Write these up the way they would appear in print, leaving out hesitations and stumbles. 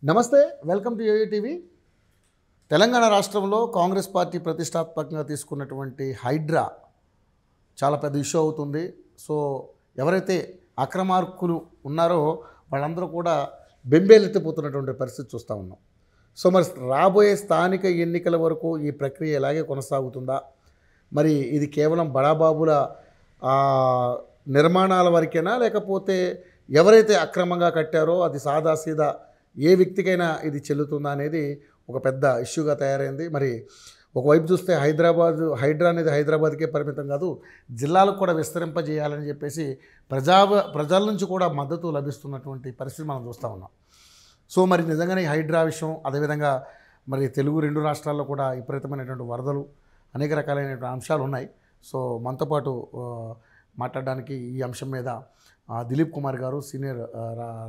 నమస్తే, welcome to YoYo TV. Telangana రాష్ట్రంలో Congress party ప్రతిష్టాత్మకంగా తీసుకున్నటువంటి హైడ్రా చాలా పెద్ద ఇష్యూ అవుతుంది. సో ఎవరైతే అక్రమార్కులు ఉన్నారో వాళ్ళందరూ కూడా బెంబేలెత్తిపోతున్నటువంటి పరిస్థితి చూస్తూ ఉన్నాం. సో మరి రాబోయే స్థానిక ఎన్నికల వరకు ఈ ప్రక్రియ ఇలాగే కొనసాగుతుందా? మరి ఇది కేవలం బడాబాబుల నిర్మాణాల వరకేనా, లేకపోతే ఎవరైతే అక్రమంగా కట్టారో అది సాదాసీదా ఏ వ్యక్తికైనా ఇది చెల్లుతుందా అనేది ఒక పెద్ద ఇష్యూగా తయారైంది. మరి ఒకవైపు చూస్తే హైడ్రా అనేది హైదరాబాద్కే పరిమితం కాదు, జిల్లాలకు కూడా విస్తరింపజేయాలని చెప్పేసి ప్రజల నుంచి కూడా మద్దతు లభిస్తున్నటువంటి పరిస్థితి మనం చూస్తూ ఉన్నాం. సో మరి నిజంగానే హైడ్రా విషయం, అదేవిధంగా మరి తెలుగు రెండు రాష్ట్రాల్లో కూడా విపరీతమైనటువంటి వరదలు, అనేక రకాలైనటువంటి అంశాలు ఉన్నాయి. సో మనతో పాటు మాట్లాడడానికి ఈ అంశం మీద దిలీప్ కుమార్ గారు, సీనియర్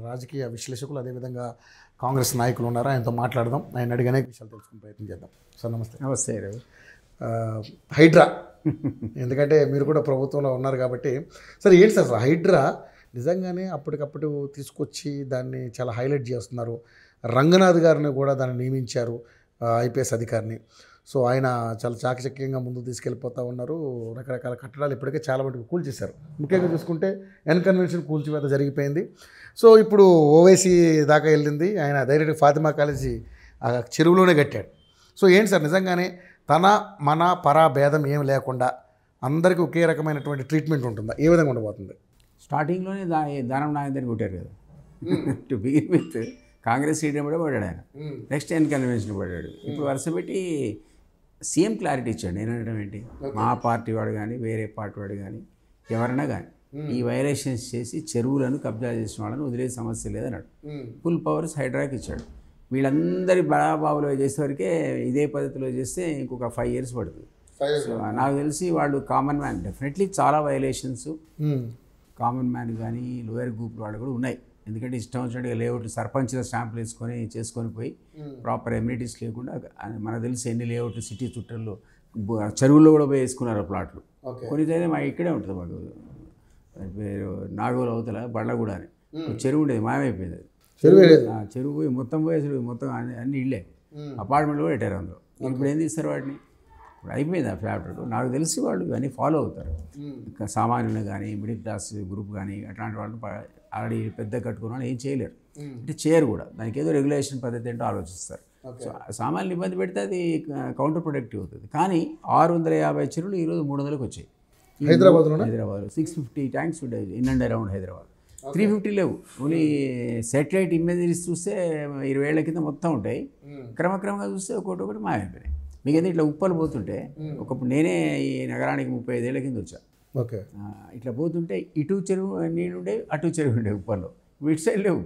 రాజకీయ విశ్లేషకులు, అదేవిధంగా కాంగ్రెస్ నాయకులు ఉన్నారు. ఆయనతో మాట్లాడదాం, ఆయన అడిగి అనేక విషయాలు తెలుసుకునే ప్రయత్నం చేద్దాం. సార్ నమస్తే. నమస్తే. హైడ్రా, ఎందుకంటే మీరు కూడా ప్రభుత్వంలో ఉన్నారు కాబట్టి సార్ ఏంటి సార్ హైడ్రా నిజంగానే అప్పటికప్పుడు తీసుకొచ్చి దాన్ని చాలా హైలైట్ చేస్తున్నారు. రంగనాథ్ గారిని కూడా దాన్ని నియమించారు, ఐపీఎస్ అధికారిని. సో ఆయన చాలా చాకచక్యంగా ముందుకు తీసుకెళ్ళిపోతూ ఉన్నారు. రకరకాల కట్టడాలు ఇప్పటికే చాలా మటుకు కూల్చేశారు. ముఖ్యంగా చూసుకుంటే ఎన్ కన్వెన్షన్ కూల్చివేత జరిగిపోయింది. సో ఇప్పుడు ఓవైసీ దాకా వెళ్ళింది. ఆయన డైరెక్ట్ ఫాతిమా కాలేజీ చెరువులోనే కట్టాడు. సో ఏంటి సార్ నిజంగానే తన మన పరా భేదం ఏం లేకుండా అందరికీ ఒకే రకమైనటువంటి ట్రీట్మెంట్ ఉంటుందా? ఏ విధంగా ఉండబోతుంది? స్టార్టింగ్లోనే దానం నాగేంద్రని కొట్టారు కదా. To begin with Congress seat కూడా పడ్డాడు ఆయన. నెక్స్ట్ ఎన్ కన్వెన్షన్ పడ్డాడు. ఇప్పుడు వరుస పెట్టి సీఎం క్లారిటీ ఇచ్చాడు. నేనడం ఏంటి, మా పార్టీ వాడు కానీ వేరే పార్టీ వాడు కానీ ఎవరైనా కానీ ఈ వైలేషన్స్ చేసి చెరువులను కబ్జా చేసిన వాళ్ళని వదిలే సమస్య లేదన్నాడు. ఫుల్ పవర్స్ హైడ్రాకి ఇచ్చాడు. వీళ్ళందరి బడాబాబులో చేసేవరకే ఇదే పద్ధతిలో చేస్తే ఇంకొక 5 years పడుతుంది. సో నాకు తెలిసి వాళ్ళు కామన్ మ్యాన్ డెఫినెట్లీ చాలా వైలేషన్స్ కామన్ మ్యాన్ కానీ లోయర్ గ్రూప్ వాళ్ళు కూడా ఉన్నాయి. ఎందుకంటే ఇష్టం వచ్చినట్టుగా లేఅవుట్లు సర్పంచ్ల స్టాంపులు వేసుకొని చేసుకొని పోయి ప్రాపర్ ఎమ్యూనిటీస్ లేకుండా మనకు తెలిసి ఎన్ని లేఅవుట్లు సిటీ చుట్టల్లో చెరువుల్లో కూడా పోయి వేసుకున్నారు ప్లాట్లు. కొన్నిదైతే మా ఇక్కడే ఉంటుంది, మాకు నాగోలు అవతల బండ్లగూడ అని చెరువు ఉండేది, మాయమైపోయింది. చెరువు పోయి మొత్తం అన్ని ఇళ్ళే, అపార్ట్మెంట్లు కూడా పెట్టారు అందులో. ఇప్పుడు ఏం తీస్తారు వాటిని? ఇప్పుడు అయిపోయింది ఆ ఫ్యాక్టరీ. నాకు తెలిసి వాళ్ళు ఇవన్నీ ఫాలో అవుతారు. ఇంకా సామాన్యులు కానీ మిడిల్ క్లాస్ గ్రూప్ కానీ అట్లాంటి వాళ్ళు ఆల్రెడీ పెద్ద కట్టుకున్న వాళ్ళు ఏం చేయలేరు, అంటే చేయరు కూడా. దానికి ఏదో రెగ్యులేషన్ పద్ధతి ఏంటో ఆలోచిస్తారు. సో సామాన్యులు ఇబ్బంది పెడితే అది కౌంటర్ ప్రొడక్టివ్ అవుతుంది. కానీ 650 చెరువులు ఈరోజు 300కి వచ్చాయి హైదరాబాద్లో. 650 ట్యాంక్స్ ఉంటాయి ఇన్ అండ్ అరౌండ్ హైదరాబాద్. 350 లేవు. ఓన్లీ శాటిలైట్ ఇమేజెస్ చూస్తే 20 ఏళ్ల కింద మొత్తం ఉంటాయి. క్రమక్రమంగా చూస్తే ఒకటి మాయమైపోయినాయి. మీకైతే ఇట్లా ఉప్పలు పోతుంటే, ఒకప్పుడు నేనే ఈ నగరానికి 35 ఏళ్ల కింద వచ్చా. ఓకే, ఇట్లా పోతుంటే ఇటు చెరువు నీళ్ళు ఉండేవి, అటు చెరువు ఉండేవి ఉప్పల్లో. ఇటు సైడ్ లేవు.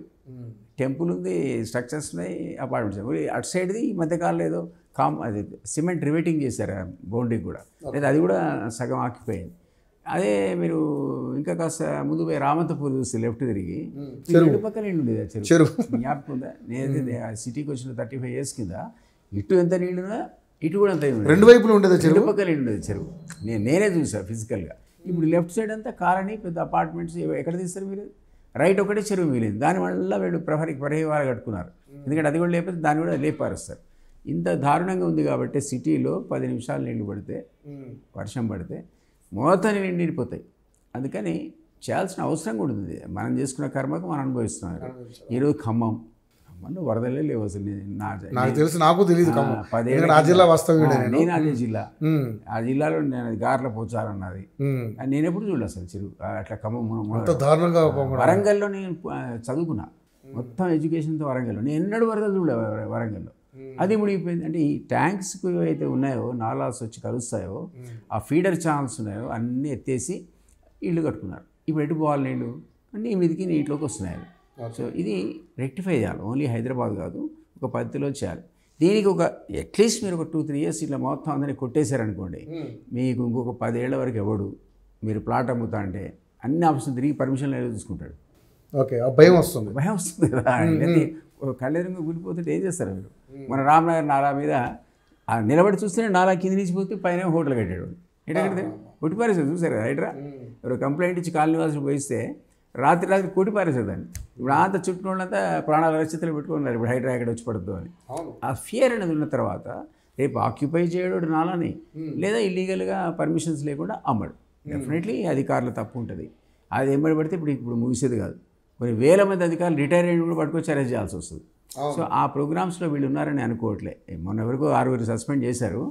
టెంపుల్ ఉంది, స్ట్రక్చర్స్ ఉన్నాయి, అపార్ట్మెంట్స్. అటు సైడ్ది ఈ మధ్యకాలంలో ఏదో అది సిమెంట్ రివేటింగ్ చేశారు బౌండరీ కూడా, లేదా అది కూడా సగం ఆకిపోయింది. అదే మీరు ఇంకా కాస్త ముందు పోయి రామంతపూర్ చూస్తే లెఫ్ట్ తిరిగి ఇటు పక్కన నీళ్ళు ఉండేది చెరువు. జ్ఞాపకం ఉందా? నేనైతే సిటీకి వచ్చిన 35 years కింద ఇటు ఎంత నీళ్ళున్నా ఇటు కూడా అంత రెండు వైపులు ఉండేది, రెండు పక్కన ఉండేది చెరువు. నేనే చూసాను ఫిజికల్గా. ఇప్పుడు లెఫ్ట్ సైడ్ అంతా కాలనీ, పెద్ద అపార్ట్మెంట్స్. ఎక్కడ తీస్తారు మీరు? రైట్ ఒకటే చెరువు మిగిలింది. దానివల్ల వీళ్ళు ప్రహరీవారు కట్టుకున్నారు. ఎందుకంటే అది కూడా లేకపోతే దాన్ని కూడా లేపారుస్తారు. ఇంత దారుణంగా ఉంది కాబట్టి సిటీలో 10 నిమిషాలు నీళ్లు పడితే, వర్షం పడితే మొత్తం నిండిపోతాయి. అందుకని చేయాల్సిన అవసరం కూడా ఉంది. మనం చేసుకున్న కర్మకు మనం అనుభవిస్తున్నారు. ఈరోజు ఖమ్మంలో వరదలే లేవు అసలు. నాకు తెలిసి, నాకు తెలియదు. 10 నేను అదే జిల్లా. ఆ జిల్లాలో నేను గార్ల పోచారన్నది నేను ఎప్పుడు చూడలేదు అసలు చెరువు అట్లా. దారుణంగా వరంగల్లో నేను చదువుకున్నా, మొత్తం ఎడ్యుకేషన్తో వరంగల్లో. నేను ఎన్నడూ వరదలు చూడలే వరంగల్లో. అది మునిగిపోయింది. అంటే ఈ ట్యాంక్స్కి ఏవైతే ఉన్నాయో, నాలాస్ వచ్చి కలుస్తాయో, ఆ ఫీడర్ ఛానల్స్ ఉన్నాయో అన్నీ ఎత్తేసి ఇళ్ళు కట్టుకున్నారు. ఇప్పుడు ఎటు పోవాలి నీళ్ళు? అన్నీ మీదికి నీటిలోకి వస్తున్నాయి. సో ఇది రెక్టిఫై చేయాలి. ఓన్లీ హైదరాబాద్ కాదు, ఒక పద్ధతిలో చేయాలి. దీనికి ఒక అట్లీస్ట్ మీరు ఒక 2-3 years ఇట్లా మొత్తం అందరినీ కొట్టేశారనుకోండి, మీకు ఇంకొక 10 ఏళ్ల వరకు ఎవడు మీరు ప్లాట్ అమ్ముతా అంటే అన్ని ఆప్షన్ తిరిగి పర్మిషన్లు ఏదో చూసుకుంటాడు. ఓకే, భయం వస్తుంది కదా. కళ్ళెరుగా గురిపోతుంటే ఏం చేస్తారు మీరు? మన రామ్నగర్ నాలా మీద నిలబడి చూస్తేనే నాలా కింద నుంచి పోతే పైన హోటల్ కట్టాడు. ఎట్లా కడితే కొట్టిపారేసారు. చూసారు హైడ్రా? ఎవరు కంప్లైంట్ ఇచ్చి కాలనీ వాసులు పోయిస్తే రాత్రి కొట్టిపారేసారు దాన్ని. ఇప్పుడు అంత చుట్టూ వాళ్ళంతా ప్రాణాల రక్షితలు పెట్టుకున్నారు ఇప్పుడు హైడ్రా ఎక్కడ వచ్చి పడుతుందో అని. అవును. ఆ ఫియర్ అనేది ఉన్న తర్వాత రేపు ఆక్యుపై చేయడు నాలని లేదా ఇల్లీగల్గా పర్మిషన్స్ లేకుండా అమ్మడు. డెఫినెట్లీ అధికారులు తప్పు ఉంటుంది. అది ఎంబడి పడితే ఇప్పుడు ముగిసేది కాదు. కొన్ని వేల మంది అధికారులు రిటైర్ అయిన కూడా పట్టుకొచ్చి అరెస్ట్ చేయాల్సి వస్తుంది. సో ఆ ప్రోగ్రామ్స్లో వీళ్ళు ఉన్నారని అనుకోవట్లే. మొన్న వరకు 6 సస్పెండ్ చేశారు,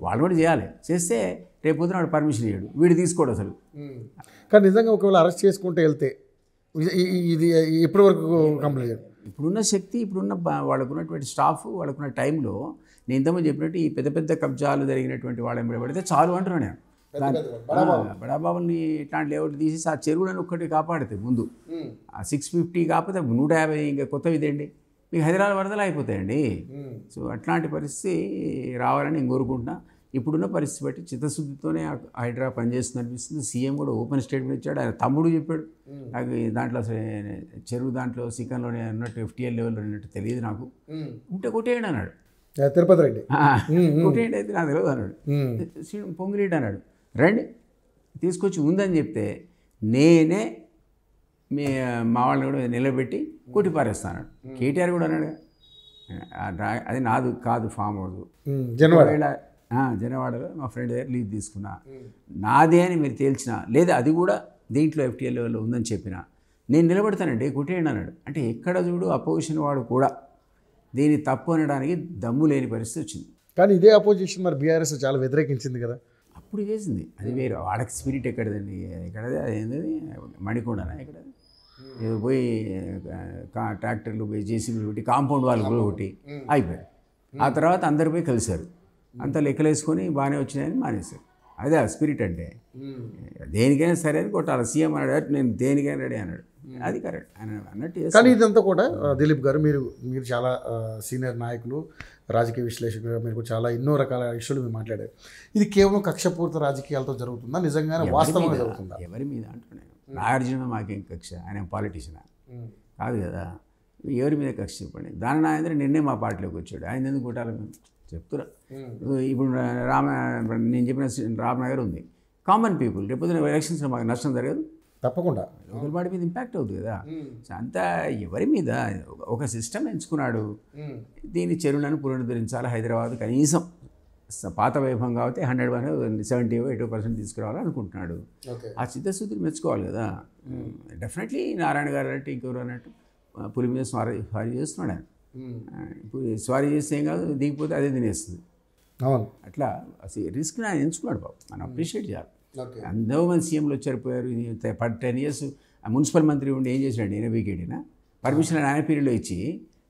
వాళ్ళు కూడా చేయాలి. చేస్తే రేపు పొద్దున వాడు పర్మిషన్ ఇవ్వడు, వీడు తీసుకోడు అసలు. కానీ నిజంగా ఒకవేళ అరెస్ట్ చేసుకుంటే వెళ్తే ఇది ఎప్పటి వరకు కంప్లీట్ చేయాలి? ఇప్పుడున్న శక్తి, ఇప్పుడున్న వాళ్ళకు ఉన్నటువంటి స్టాఫ్, వాళ్ళకున్న టైంలో నేను ఇంతకుముందు చెప్పినట్టు ఈ పెద్ద పెద్ద కబ్జాలు జరిగినటువంటి వాళ్ళ మీద పడితే చాలు అంటున్నాను నేను. బడాబాబుల్ని ఇట్లాంటి లేఅవుట్ తీసేసి ఆ చెరువులను ఒక్కటి కాపాడితే ముందు ఆ 650 కాకపోతే 150 ఇంకా కొత్తవి ఇదేండి మీకు హైదరాబాద్ వరదలు అయిపోతాయండి. సో అట్లాంటి పరిస్థితి రావాలని నేను కోరుకుంటున్నా. ఇప్పుడున్న పరిస్థితి బట్టి చిత్తశుద్ధితోనే హైడ్రా పనిచేస్తుంది అనిపిస్తుంది. సీఎం కూడా ఓపెన్ స్టేట్మెంట్ ఇచ్చాడు. ఆయన తమ్ముడు చెప్పాడు నాకు దాంట్లో చెరువు దాంట్లో సిక్కన్లోనే ఉన్నట్టు FTL లెవెల్లో ఉన్నట్టు తెలియదు నాకు, ఉంటే కొట్టేయండి అన్నాడు. తిరుపతి రెడ్డి కొట్టేయండి అయితే నాకు తెలియదు అన్నాడు. పొంగిరెడ్డి అన్నాడు రండి తీసుకొచ్చి ఉందని చెప్తే నేనే మా వాళ్ళని కూడా నిలబెట్టి కొట్టి పారేస్తాను. కేటీఆర్ కూడా అన్నాడు అది నాది కాదు ఫామ్ హౌస్ జనవాడలో మా ఫ్రెండ్ దగ్గర లీజ్ తీసుకున్నా, నాదే అని మీరు తేల్చినా లేదా అది కూడా దీంట్లో FTL లెవెల్లో ఉందని చెప్పినా నేను నిలబెడతానండి కొట్టేయండి అన్నాడు. అంటే ఎక్కడ చూడు అపోజిషన్ వాడు కూడా దీన్ని తప్పు అనడానికి దమ్ము లేని పరిస్థితి వచ్చింది. కానీ ఇదే అపోజిషన్ మరి బీఆర్ఎస్ చాలా వ్యతిరేకించింది కదా. అప్పుడు చేసింది అది వేరు. వాళ్ళకి స్పిరిట్ ఎక్కడదండి, ఎక్కడది అదేంది మణికొండనా ఎక్కడ ఏదో పోయి ట్రాక్టర్లు పోయి జేసీబీలు పెట్టి కాంపౌండ్ వాళ్ళు కూడా కొట్టి అయిపోయారు. ఆ తర్వాత అందరు పోయి కలిశారు, అంతా లెక్కలేసుకొని బాగానే వచ్చినాయని మానేశారు. అదే ఆ స్పిరిట్ అంటే. దేనికైనా సరే అని కొట్టాలి. సీఎం అన్నాడు నేను దేనికైనా రెడీ అన్నాడు, అది కరెక్ట్ ఆయన అన్నట్టు. కానీ ఇదంతా కూడా దిలీప్ గారు మీరు చాలా సీనియర్ నాయకులు, రాజకీయ విశ్లేషకులుగా మీరు చాలా ఎన్నో రకాల ఇష్యూలు మీరు మాట్లాడారు. ఇది కేవలం కక్షపూరిత రాజకీయాలతో జరుగుతుందా, నిజంగానే వాస్తవంగా జరుగుతుందా? ఎవరి మీద అంటున్నాను, నాగార్జున మాకేం కక్ష, ఆయన పాలిటీషియన్ కాదు కదా, ఎవరి మీద కక్ష చెప్పండి. దాని నాగేంద్ర నిన్నే మా పార్టీలోకి వచ్చాడు, ఆయన ఎందుకు కొట్టాలి మేము చెప్తున్నా. ఇప్పుడు నేను చెప్పిన రామ్నగర్ ఉంది, కామన్ పీపుల్ రేపు ఎలక్షన్స్లో మాకు నష్టం జరగదు తప్పకుండా, లోకల్ బాడీ మీద ఇంపాక్ట్ అవుతుంది కదా. సో అంతా ఎవరి మీద ఒక సిస్టమ్ ఎంచుకున్నాడు, దీన్ని చెరువులను పునరుద్ధరించాలి, హైదరాబాద్ కనీసం పాత వైభవం కాబట్టి 70-80% తీసుకురావాలని అనుకుంటున్నాడు. ఆ చిత్తశుద్ధిని మెచ్చుకోవాలి కదా. డెఫినెట్లీ నారాయణ గారు అంటే ఇంకెవరు అన్నట్టు పులి మీద స్వారీ చేస్తున్నాడు ఆయన. ఇప్పుడు స్వారీ చేస్తే ఏం కాదు, దిగిపోతే అదే తినేస్తుంది. అవును, అట్లా అసలు రిస్క్ ఆయన ఎంచుకున్నాడు బాబు, మనం అప్రిషియేట్ చేయాలి. ఎంతో మంది సీఎంలు వచ్చారిపోయారు. 10 years మున్సిపల్ మంత్రి ఉండి ఏం చేశాడు, ఈయన వీకేడినా పర్మిషన్ ఆయన పీరియడ్లో ఇచ్చి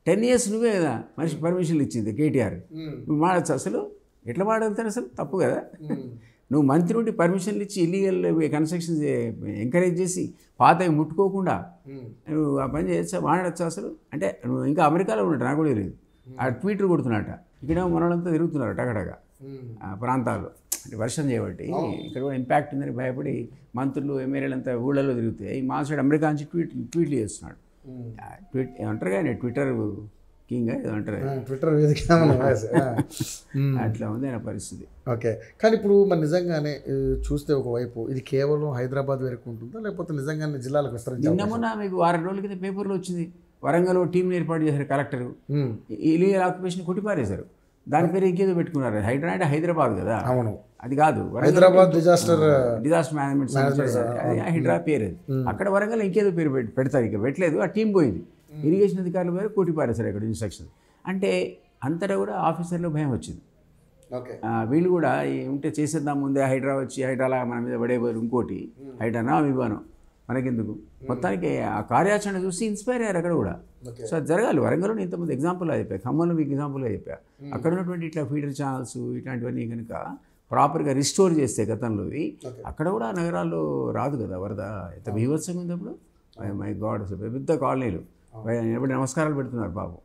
10 years నువ్వే కదా మనిషి పర్మిషన్లు ఇచ్చింది కేటీఆర్. నువ్వు మాడచ్చు అసలు, ఎట్లా మాడగలుగుతారు అసలు, తప్పు కదా. నువ్వు మంత్రి ఉండి పర్మిషన్లు ఇచ్చి ఇల్లీగల్ కన్స్ట్రక్షన్స్ ఎంకరేజ్ చేసి పాతవి ముట్టుకోకుండా నువ్వు ఆ పని చేయొచ్చా, మాడచ్చు అసలు. అంటే నువ్వు ఇంకా అమెరికాలో ఉన్నట్టు నాకు కూడా తెలియదు. ఆ ట్వీట్లు కొడుతున్నట్ట, ఇక్కడ మనలంతా తిరుగుతున్నారు టగటగా ప్రాంతాల్లో. అంటే వర్షం చేయబట్టి ఇక్కడ కూడా ఇంపాక్ట్ ఉందని భయపడి మంత్రులు ఎమ్మెల్యేలు అంతా ఊళ్ళలో తిరుగుతాయి. మా సైడ్ అమెరికా నుంచి ట్వీట్లు చేస్తున్నాడు. ట్వీట్ ఏమంటారు కానీ ట్విట్టర్ కింగ్ ఏదో అంటారు, ట్విట్టర్ వేదిక అట్లా ఉంది ఆయన పరిస్థితి. ఓకే, కానీ ఇప్పుడు మరి నిజంగానే చూస్తే ఒకవైపు ఇది కేవలం హైదరాబాద్ వరకు ఉంటుందా, లేకపోతే నిజంగానే జిల్లాలకు విస్తరించి? నిన్న మీకు 6 రోజుల కింద పేపర్లో వచ్చింది, వరంగల్ టీంని ఏర్పాటు చేశారు కలెక్టర్, ఇల్లీగల్ ఆక్యుపేషన్ కొట్టిపారేశారు. దాని పేరు ఇంకేదో పెట్టుకున్నారు. హైడ్రా అంటే హైదరాబాద్ కదా, అవును అది కాదు, హైదరాబాద్ డిజాస్టర్ మేనేజ్మెంట్ అది హైడ్రా పేరు. అక్కడ వరంగల్ ఇంకేదో పేరు పెడతారు, ఇక పెట్టలేదు. ఆ టీం పోయింది, ఇరిగేషన్ అధికారుల పేరు కొట్టిపారేశారు ఇక్కడ ఇన్స్ట్రక్షన్. అంటే అంతటా కూడా ఆఫీసర్లో భయం వచ్చింది. వీళ్ళు కూడా ఉంటే చేసేద్దాం ముందే, హైడ్రా వచ్చి హైడ్రాలా మన మీద పడే బదులు ఇంకోటి హైడ్రానా ఇవ్వను మనకెందుకు. మొత్తానికి ఆ కార్యాచరణ చూసి ఇన్స్పైర్ అయ్యారు అక్కడ కూడా. సో అది జరగాలి. వరంగల్లో ఇంతమంది ఎగ్జాంపుల్ చెప్పా, ఖమ్మంలో మీకు ఎగ్జాంపుల్గా చెప్పా. అక్కడ ఉన్నటువంటి ఇట్లా ఫీడర్ ఛానల్స్ ఇట్లాంటివన్నీ కనుక ప్రాపర్గా రిస్టోర్ చేస్తే గతంలోవి, అక్కడ కూడా నగరాల్లో రాదు కదా వరద. ఎంత బీభత్సంగా ఉంది అప్పుడు, మై గాడ్. అసలు పెద్ద కాలనీలు ఎప్పుడు నమస్కారాలు పెడుతున్నారు బాబు.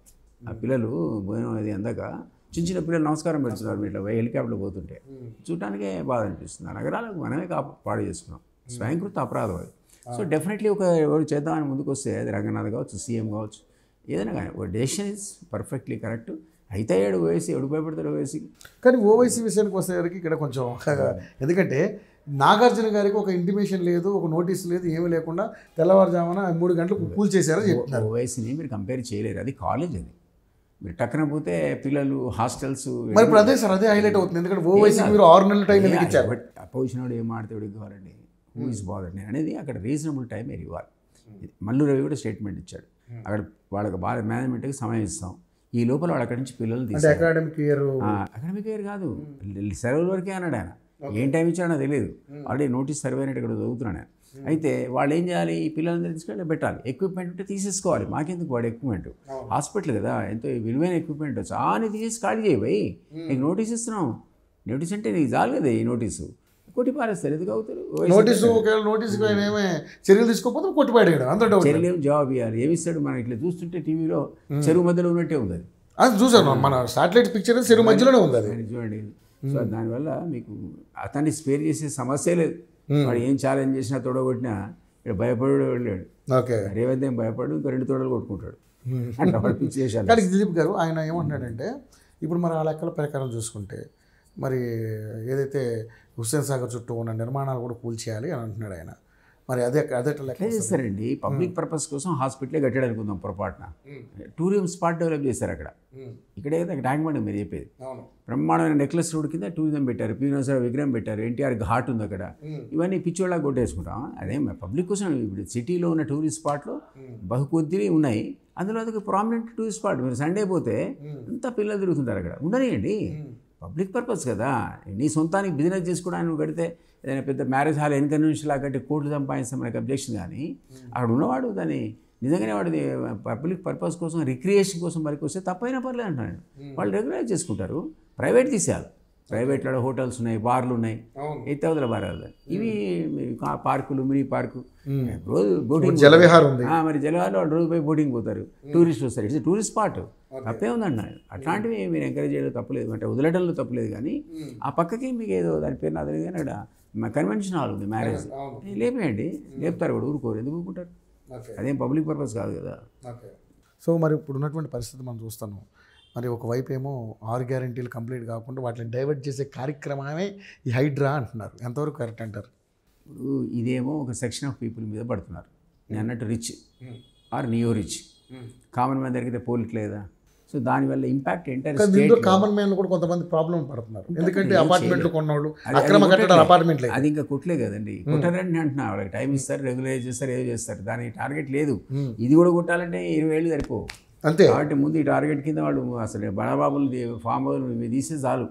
ఆ పిల్లలు భోజనం అది అందాక చిన్న చిన్న పిల్లలు నమస్కారం పెడుతున్నారు ఇట్లా హెలికాప్టర్లో పోతుంటే. చూడటానికే బాధ అనిపిస్తుంది. ఆ నగరాలకు మనమే పాడు చేసుకున్నాం, స్వయంకృత అపరాధం అది. సో డెఫినెట్లీ ఎవరు చేద్దామని ముందుకు వస్తే, అది రంగనాథ్ కావచ్చు, సీఎం కావచ్చు, ఏదైనా కానీ ఒక డెసిషన్ ఇస్ పర్ఫెక్ట్లీ కరెక్ట్. అయితే ఓవైసీ ఎవడు భయపడతాడు ఓవైసీ. కానీ ఓవైసీ విషయానికి వచ్చేసరికి ఇక్కడ కొంచెం, ఎందుకంటే నాగార్జున గారికి ఒక ఇంటిమేషన్ లేదు, ఒక నోటీస్ లేదు, ఏమీ లేకుండా తెల్లవారుజామున 3 గంటలకు కూల్ చేశారని చెప్తున్నారు. ఓవైసీని మీరు కంపేర్ చేయలేరు, అది కాలేజ్, అది మీరు టక్కన పోతే పిల్లలు హాస్టల్స్. మరి ఇప్పుడు అదే సార్, అదే హైలైట్ అవుతుంది. ఎందుకంటే ఓవైసీకి మీరు 6 నెలల టైం ఎందుకు ఇచ్చారు? బట్ అపోజిషన్ వాడు ఏం ఆడితే ఇవ్వాలండి, హూ ఇస్ బాదర్ నేను అనేది అక్కడ రీజనబుల్ టైం మీరు ఇవ్వాలి. మల్లు రవి కూడా స్టేట్మెంట్ ఇచ్చాడు, అక్కడ వాళ్ళకి బాగా మేనేజ్మెంట్కి సమయం ఇస్తాం, ఈ లోపల వాళ్ళు అక్కడి నుంచి పిల్లలు తీసుకు. అకాడమిక్ ఇయర్ కాదు, సెలవుల వరకే అన్నాడు ఆయన. ఏం టైం ఇచ్చాడో తెలియదు, ఆల్రెడీ నోటీస్ సర్వే అనేది ఇక్కడ చదువుతున్నాను నేను. అయితే వాళ్ళు ఏం చేయాలి, ఈ పిల్లలందరూ తీసుకెళ్ళి పెట్టాలి. ఎక్విప్మెంట్ ఉంటే తీసేసుకోవాలి, మాకెందుకు వాడు ఎక్విప్మెంట్, హాస్పిటల్ కదా, ఎంతో విలువైన ఎక్విప్మెంట్ వచ్చి అని తీసేసి ఖాళీ చేయబోయి నీకు నోటీస్ ఇస్తున్నాం. నోటీస్ అంటే నీకు చాలు కదా, ఈ నోటీసు కొట్టి పారేస్తారు, ఎందుకు అవుతారు నోటీసు. ఒకవేళ నోటీసు ఏమే చర్యలు తీసుకోకపోతే కొట్టిపాడాడు, అందరూ చర్యలు జవాబు ఇవ్వాలి. ఏమిస్తాడు, మనం ఇట్లా చూస్తుంటే టీవీలో చెరువు మధ్యలో ఉన్నట్టే ఉంది అది. అది చూసాను, మన సాటిలైట్ పిక్చర్ చెరువు మధ్యలోనే ఉంది అది చూడండి. సో దానివల్ల మీకు అతన్ని స్పేర్ చేసే సమస్య లేదు. వాడు ఏం ఛాలెంజ్ చేసినా తొడగొట్టినా ఇక్కడ భయపడు వెళ్ళాడు. ఓకే, రేవంత్ ఏం భయపడు, ఇంకా 2 తొడలు కొట్టుకుంటాడు అంటే వాడు పిచ్చి చేశాడు. కానీ దిలీప్ గారు ఆయన ఏమంటున్నాడంటే, ఇప్పుడు మరి ఆ లెక్కల ప్రకారం చూసుకుంటే మరి ఏదైతే హుస్సేన్ సాగర్ చుట్టూ ఉన్న నిర్మాణాలు కూడా కూల్చేయాలి అని అంటున్నాడు ఆయన. మరి అదే లెక్క చేస్తారండి. పబ్లిక్ పర్పస్ కోసం హాస్పిటలే కట్టాడు అనుకుందాం పొరపాటున, టూరిజం స్పాట్ డెవలప్ చేశారు అక్కడ. ఇక్కడే కదా ట్యాంక్ బండ్ మీరు చెప్పేది, బ్రహ్మాండమైన నెక్లెస్ రోడ్ కింద టూరిజం పెట్టారు, పీనోసర విగ్రహం పెట్టారు, ఎన్టీఆర్ ఘాట్ ఉంది అక్కడ. ఇవన్నీ పిచ్చోళ్ళ కొట్టేసుకుంటాం. అదే పబ్లిక్ కోసం. ఇప్పుడు సిటీలో ఉన్న టూరిస్ట్ స్పాట్లు బహుకొద్ది ఉన్నాయి, అందులో అదొక ప్రామినెంట్ టూరిస్ట్ స్పాట్. మీరు సండే పోతే అంతా పిల్లలు తిరుగుతుంటారు అక్కడ. ఉండనియండి, పబ్లిక్ పర్పస్ కదా. నీ సొంతానికి బిజినెస్ చేసుకోవడానికి నువ్వు కడితే, ఏదైనా పెద్ద మ్యారేజ్ హాల్ ఎన్కన్వెన్షన్ లాగా కట్టి కోట్లు సంపాదిస్తాం మనకి అబ్జెక్షన్. కానీ అక్కడ ఉన్నవాడు దాన్ని నిజంగానే వాడిది పబ్లిక్ పర్పస్ కోసం, రిక్రియేషన్ కోసం పనికి వస్తే తప్పైనా పర్లేదు అంటున్నాడు. వాళ్ళు రెగ్యులైజ్ చేసుకుంటారు. ప్రైవేట్ తీసేయాలి. ప్రైవేట్లో హోటల్స్ ఉన్నాయి, బార్లు ఉన్నాయి, ఎత్తవతల బారాలు ఇవి, పార్కులు, మినీ పార్కు, రోజు బోటింగ్, జలవిహారం ఉంది. మరి జలవిహారంలో వాళ్ళు రోజు పోయి బోటింగ్ పోతారు, టూరిస్టులు వస్తారు. ఇట్స్ టూరిస్ట్ స్పాట్, తప్పే ఉందన్నాడు. అట్లాంటివి మీరు ఎంకరేజ్ చేయడం తప్పలేదు, అంటే వదిలేటంలో తప్పలేదు. కానీ ఆ పక్కకి మీకు ఏదో దాని పేరు నాకు తెలియదు కానీ అక్కడ కన్వెన్షన్ హాల్ ఉంది, మ్యారేజ్ లేపేయండి, లేపుతారు కూడా, ఊరుకోరు, ఎందుకు ఊరుకుంటారు? అదేం పబ్లిక్ పర్పస్ కాదు కదా. సో మరి ఇప్పుడు ఉన్నటువంటి పరిస్థితి మనం చూస్తాను. మరి ఒకవైపు ఏమో 6 గ్యారెంటీలు కంప్లీట్ కాకుండా వాటిని డైవర్ట్ చేసే కార్యక్రమమే ఈ హైడ్రా అంటున్నారు. ఎంతవరకు కరెక్ట్ అంటారు? ఇప్పుడు ఇదేమో ఒక సెక్షన్ ఆఫ్ పీపుల్ మీద పడుతున్నారు. నేను అన్నట్టు rich or neo rich, common man జరిగితే పోలిట్లేదా? సో దానివల్ల ఇంపాక్ట్ ఏంటంటే కామన్ మ్యాన్ కూడా కొంతమంది ప్రాబ్లం పడుతున్నారు. ఎందుకంటే అపార్ట్మెంట్లు కొన్నవాళ్ళు అక్రమ కట్టడాలు అపార్ట్మెంట్లు, అది ఇంకా కొట్టలే కదండి. కొట్టారంటే అంటున్నా, వాళ్ళకి టైం ఇస్తారు, రెగ్యులైజ్ చేస్తారు, ఏదో చేస్తారు, దానికి టార్గెట్ లేదు. ఇది కూడా కొట్టాలంటే 20 ఏళ్ళు సరిపోవు అంతే. కాబట్టి ముందు ఈ టార్గెట్ కింద వాళ్ళు అసలు బడాబాబులు ఫామ్ హౌస్ తీసే చాలు.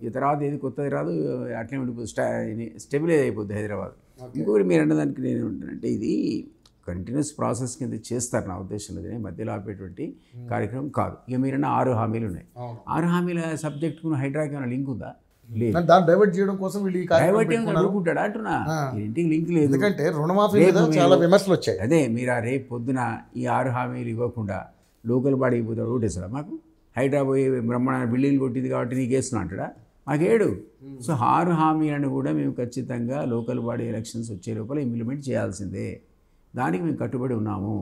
ఈ తర్వాత ఏది కొత్తది రాదు, అట్లే ఉండిపోతుంది, స్టెబిలైజ్ అయిపోద్ది హైదరాబాద్. ఇంకొకటి మీరు అన్నదానికి నేను ఏమంటానంటే, ఇది కంటిన్యూస్ ప్రాసెస్ కింద చేస్తారు నా ఉద్దేశంలో, ఇదే మధ్యలో ఆపేటువంటి కార్యక్రమం కాదు. ఇక మీరన్నా 6 హామీలు ఉన్నాయి. 6 హామీల సబ్జెక్టుకు హైడ్రాకి ఏమైనా లింక్ ఉందా? లేదు. దాన్ని డైవర్ట్ చేయడం కోసం డైవర్ట్ అనుకుంటాడా అంటున్నా, ఇంటికి లింక్ లేదు. ఎందుకంటే రుణమాఫీ మీద చాలా విమర్శలు వచ్చాయి. అదే మీరు ఆ రేపు పొద్దున ఈ 6 హామీలు ఇవ్వకుండా లోకల్ బాడీకి పోతాడు, ఓటేస్తాడా? మాకు హైదరాబాద్ బ్రహ్మాండ బిల్డింగ్ కొట్టింది కాబట్టి నీకు వేస్తున్నా అంటాడా? మాకేడు. సో 6 హామీలను కూడా మేము ఖచ్చితంగా లోకల్ బాడీ ఎలక్షన్స్ వచ్చే లోపల ఇంప్లిమెంట్ చేయాల్సిందే. దానికి మేము కట్టుబడి ఉన్నాము.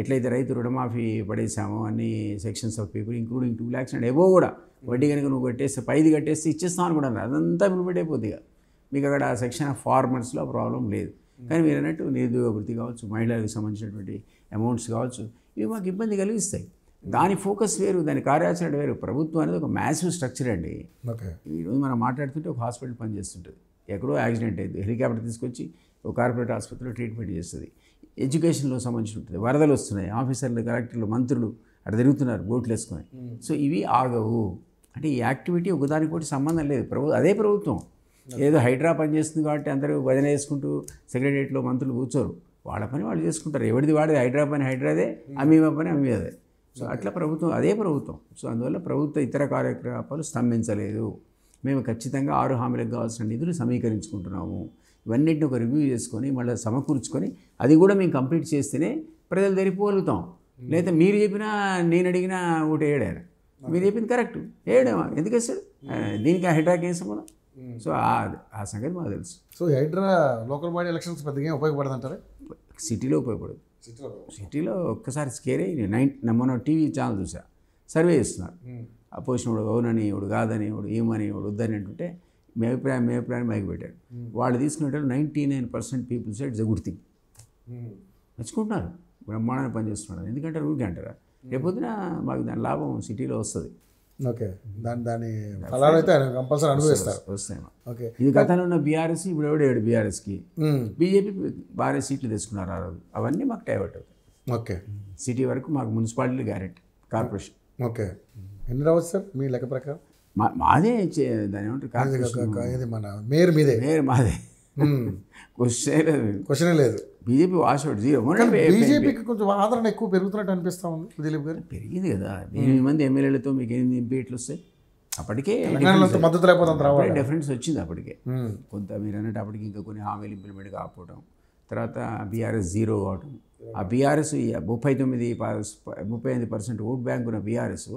ఎట్లయితే రైతు రుణమాఫీ పడేసామో అన్ని sections of people including 2 lakhs and above కూడా వడ్డీ కనుక నువ్వు కట్టేస్తే 5 కట్టేస్తే ఇచ్చేస్తాం అని కూడా అన్నారు. అదంతా ఇంప్లిమెంట్ అయిపోద్ది. మీకు అక్కడ సెక్షన్ ఆఫ్ ఫార్మర్స్లో ప్రాబ్లం లేదు. కానీ మీరు అన్నట్టు నిరుద్యోగ వృత్తి కావచ్చు, మహిళలకు సంబంధించినటువంటి అమౌంట్స్ కావచ్చు, ఇవి మాకు ఇబ్బంది కలిగిస్తాయి. దాని ఫోకస్ వేరు, దాని కార్యాచరణ వేరు. ప్రభుత్వం అనేది ఒక మ్యాసివ్ స్ట్రక్చర్ అండి. ఈరోజు మనం మాట్లాడుతుంటే ఒక హాస్పిటల్ పనిచేస్తుంటుంది, ఎక్కడో యాక్సిడెంట్ అయింది, హెలికాప్టర్ తీసుకొచ్చి ఒక కార్పొరేట్ ఆసుపత్రిలో ట్రీట్మెంట్ చేస్తుంది. ఎడ్యుకేషన్లో సంబంధించి ఉంటుంది, వరదలు వస్తున్నాయి, ఆఫీసర్లు, కలెక్టర్లు, మంత్రులు అక్కడ తిరుగుతున్నారు బోట్లు వేసుకొని. సో ఇవి ఆగవు. అంటే ఈ యాక్టివిటీ ఒకదానికోటి సంబంధం లేదు. అదే ప్రభుత్వం ఏదో హైడ్రా పని చేస్తుంది కాబట్టి అందరూ భజన చేసుకుంటూ సెక్రటరియట్లో మంత్రులు కూర్చోరు, వాళ్ళ పని వాళ్ళు చేసుకుంటారు. ఎవరిది వాడిది, హైడ్రా పని హైడ్రాదే, అమీమా పని అమీదే. సో అట్లా ప్రభుత్వం అదే ప్రభుత్వం. సో అందువల్ల ప్రభుత్వ ఇతర కార్యకలాపాలు స్తంభించలేదు. మేము ఖచ్చితంగా 6 హామీలకు కావాల్సిన నిధులు సమీకరించుకుంటున్నాము. ఇవన్నింటిని ఒక రివ్యూ చేసుకొని మళ్ళీ సమకూర్చుకొని అది కూడా మేము కంప్లీట్ చేస్తేనే ప్రజలు తెరిపోగలుగుతాం. లేదా మీరు చెప్పినా నేను అడిగినా ఒకటి ఏడాయన, మీరు చెప్పింది కరెక్ట్ ఏడేమా ఎందుకు వేస్తాడు, దీనికి హైడ్రాకి ఏం సంబంధం? సో ఆ సంగతి మాకు తెలుసు. So HYDRAA local body elections పెద్దగా ఉపయోగపడదు అంటారా? సిటీలో ఉపయోగపడదు. సిటీలో ఒక్కసారి స్కేర్ అయ్యి మొన్న టీవీ ఛానల్ చూసా, సర్వే చేస్తున్నారు. అపోజిషన్ వాడు అవునని, వాడు కాదని, వాడు ఏమని, వాడు వద్దని అంటుంటే మీ అభిప్రాయం మైక్ పెట్టారు. వాళ్ళు తీసుకునేటప్పుడు 99% people side it's a good thing. మెచ్చుకుంటున్నారు, బ్రహ్మాండంగా పనిచేస్తున్నారు. ఎందుకంటే ఊరికే అంటారా, రేపొద్దున మాకు దాని లాభం సిటీలో వస్తుంది. ఓకే, దాని ఫలాలు అయితే కంపల్సరీ అనుభవిస్తారు. వస్తాయి. ఓకే, ఇది గతంలో ఉన్న బీఆర్ఎస్ ఇప్పుడు ఎవడేడు బీఆర్ఎస్కి బీజేపీ భారీ సీట్లు తెచ్చుకున్నారు ఆ రోజు. అవన్నీ మాకు డైవర్ట్ అవుతాయి. ఓకే, సిటీ వరకు మాకు మున్సిపాలిటీ గ్యారెంటీ, కార్పొరేషన్. ఓకే, ఎన్ని రావచ్చు సార్ మీ లెక్క ప్రకారం? మాదే దాని ఏమంటారు, ఇది మన మేయర్ మీదే. మేయర్ మాదే, క్వశ్చనే లేదు. BJP washout 0. బీజేపీకి కొంచెం ఆదరణ ఎక్కువ పెరుగుతున్నట్టు అనిపిస్తా ఉంది దిలీప్ గారు. పెరిగింది కదా, 8 మంది ఎమ్మెల్యేలతో మీకు 8 ఎంపీలు వస్తాయి. అప్పటికే మద్దతు లేకపోతే డిఫరెన్స్ వచ్చింది. అప్పటికే కొంత మీరు అన్నట్టు అప్పటికి ఇంకా కొన్ని హామీలు ఇంప్లిమెంట్ కాకపోవడం, తర్వాత బీఆర్ఎస్ 0 కావడం. ఆ బీఆర్ఎస్ 35% ఓట్ బ్యాంక్ ఉన్న బీఆర్ఎస్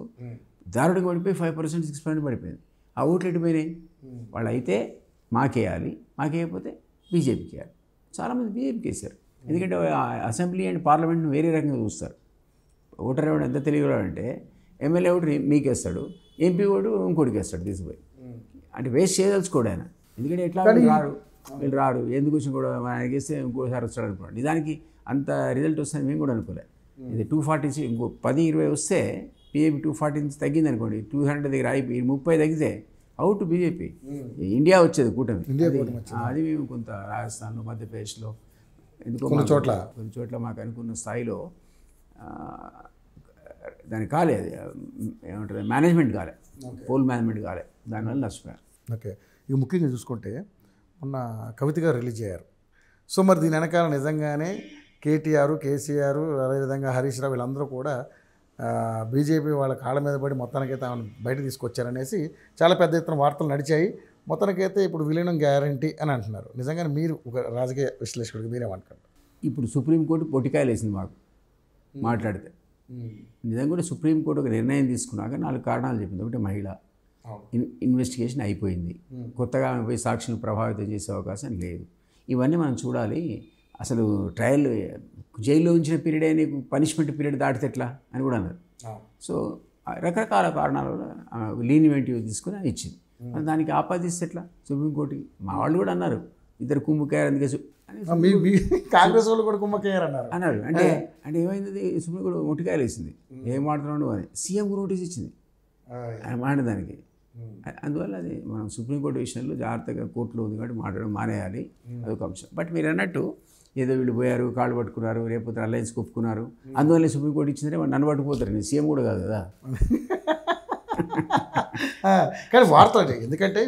దారుడికి పడిపోయి 5%, 6% పడిపోయింది. ఆ ఓట్లు ఎటుపోయినాయి. వాళ్ళు అయితే మాకేయాలి, మాకేయకపోతే బీజేపీకి వేయాలి. చాలామంది బీజేపీకి వేశారు. ఎందుకంటే అసెంబ్లీ అండ్ పార్లమెంట్ని వేరే రకంగా చూస్తారు. ఓటర్ ఎవడు ఎంత తెలియవాడంటే ఎమ్మెల్యే ఓటు మీకేస్తాడు, ఎంపీ ఓటు ఇంకోటికి వేస్తాడు తీసుకుపోయి. అంటే వేస్ట్ చేయదలుచుకోడు ఆయన. ఎందుకంటే ఎట్లా వీళ్ళు రారు, ఎందుకు వచ్చి కూడా ఆయనకి వేస్తే ఇంకోసారి వస్తాడు అనుకోండి. దానికి అంత రిజల్ట్ వస్తుందని మేము కూడా అనుకోలేదు. ఇది 240 ఇంకో 10-20 వస్తే బీజేపీ 240 నుంచి తగ్గింది అనుకోండి, 200 దగ్గర అయిపోయి 30 తగ్గితే అవుట్ బీజేపీ. ఇండియా వచ్చేది కూటమి. అది మేము కొంత రాజస్థాన్లో, మధ్యప్రదేశ్లో ఎందుకో కొన్ని చోట్ల మాకు అనుకున్న స్థాయిలో దానికి కాలేదు. ఏమంటారు, మేనేజ్మెంట్ కాలే, పోల్ మేనేజ్మెంట్ కాలే, దానివల్ల నష్టపోయారు. ఓకే, ఇక ముఖ్యంగా చూసుకుంటే మొన్న కవిత గారు రిలీజ్ అయ్యారు. సో మరి దీని వెనకాల నిజంగానే కేటీఆర్, కేసీఆర్, అదేవిధంగా హరీష్ రావు వీళ్ళందరూ కూడా బీజేపీ వాళ్ళ కాళ్ళ మీద పడి మొత్తానికైతే ఆమెను బయట తీసుకొచ్చారనేసి చాలా పెద్ద ఎత్తున వార్తలు నడిచాయి. మొత్తానికైతే ఇప్పుడు విలీనం గ్యారంటీ అని అంటున్నారు. నిజంగానే మీరు ఒక రాజకీయ విశ్లేషకుడికి మీరేమంటారు? ఇప్పుడు సుప్రీంకోర్టు పొట్టికాయలు వేసింది మాకు మాట్లాడితే. నిజంగా కూడా సుప్రీంకోర్టు ఒక నిర్ణయం తీసుకున్నాక 4 కారణాలు చెప్పింది. ఒకటి, మహిళ ఇన్వెస్టిగేషన్ అయిపోయింది, కొత్తగా ఆమె పోయి సాక్షులను ప్రభావితం చేసే అవకాశం లేదు. ఇవన్నీ మనం చూడాలి. అసలు ట్రయల్ జైల్లో ఉంచిన పీరియడే నీకు పనిష్మెంట్ పీరియడ్ దాటితే ఎట్లా అని కూడా అన్నారు. సో రకరకాల కారణాల వల్ల లీనియెంటివ్ తీసుకుని ఇచ్చింది. దానికి ఆపాదిస్తే ఎట్లా సుప్రీంకోర్టుకి? మా వాళ్ళు కూడా అన్నారు, ఇద్దరు కుమ్ముకాయారు అందుకే కాంగ్రెస్ వాళ్ళు కూడా కుమ్మకయ్యారు అన్నారు. అంటే ఏమైంది, సుప్రీంకోర్టు మొట్టికాయలు వేసింది. ఏం మాట్లాడుతున్నాడు అని సీఎం నోటీస్ ఇచ్చింది ఆయన మాట్లాడడానికి. అందువల్ల అది మనం సుప్రీంకోర్టు విషయంలో జాగ్రత్తగా కోర్టులో ఉంది కాబట్టి మాట్లాడడం మానేయాలి. అదొక అంశం. బట్ మీరు అన్నట్టు ఏదో వీళ్ళు పోయారు, కాళ్ళు పట్టుకున్నారు, రేపు అలయన్స్ ఒప్పుకున్నారు, అందువల్ల సుప్రీంకోర్టు ఇచ్చిందంటే నన్ను పట్టుకుపోతారు. నేను సీఎం కూడా కాదు కదా. కానీ వార్త ఎందుకంటే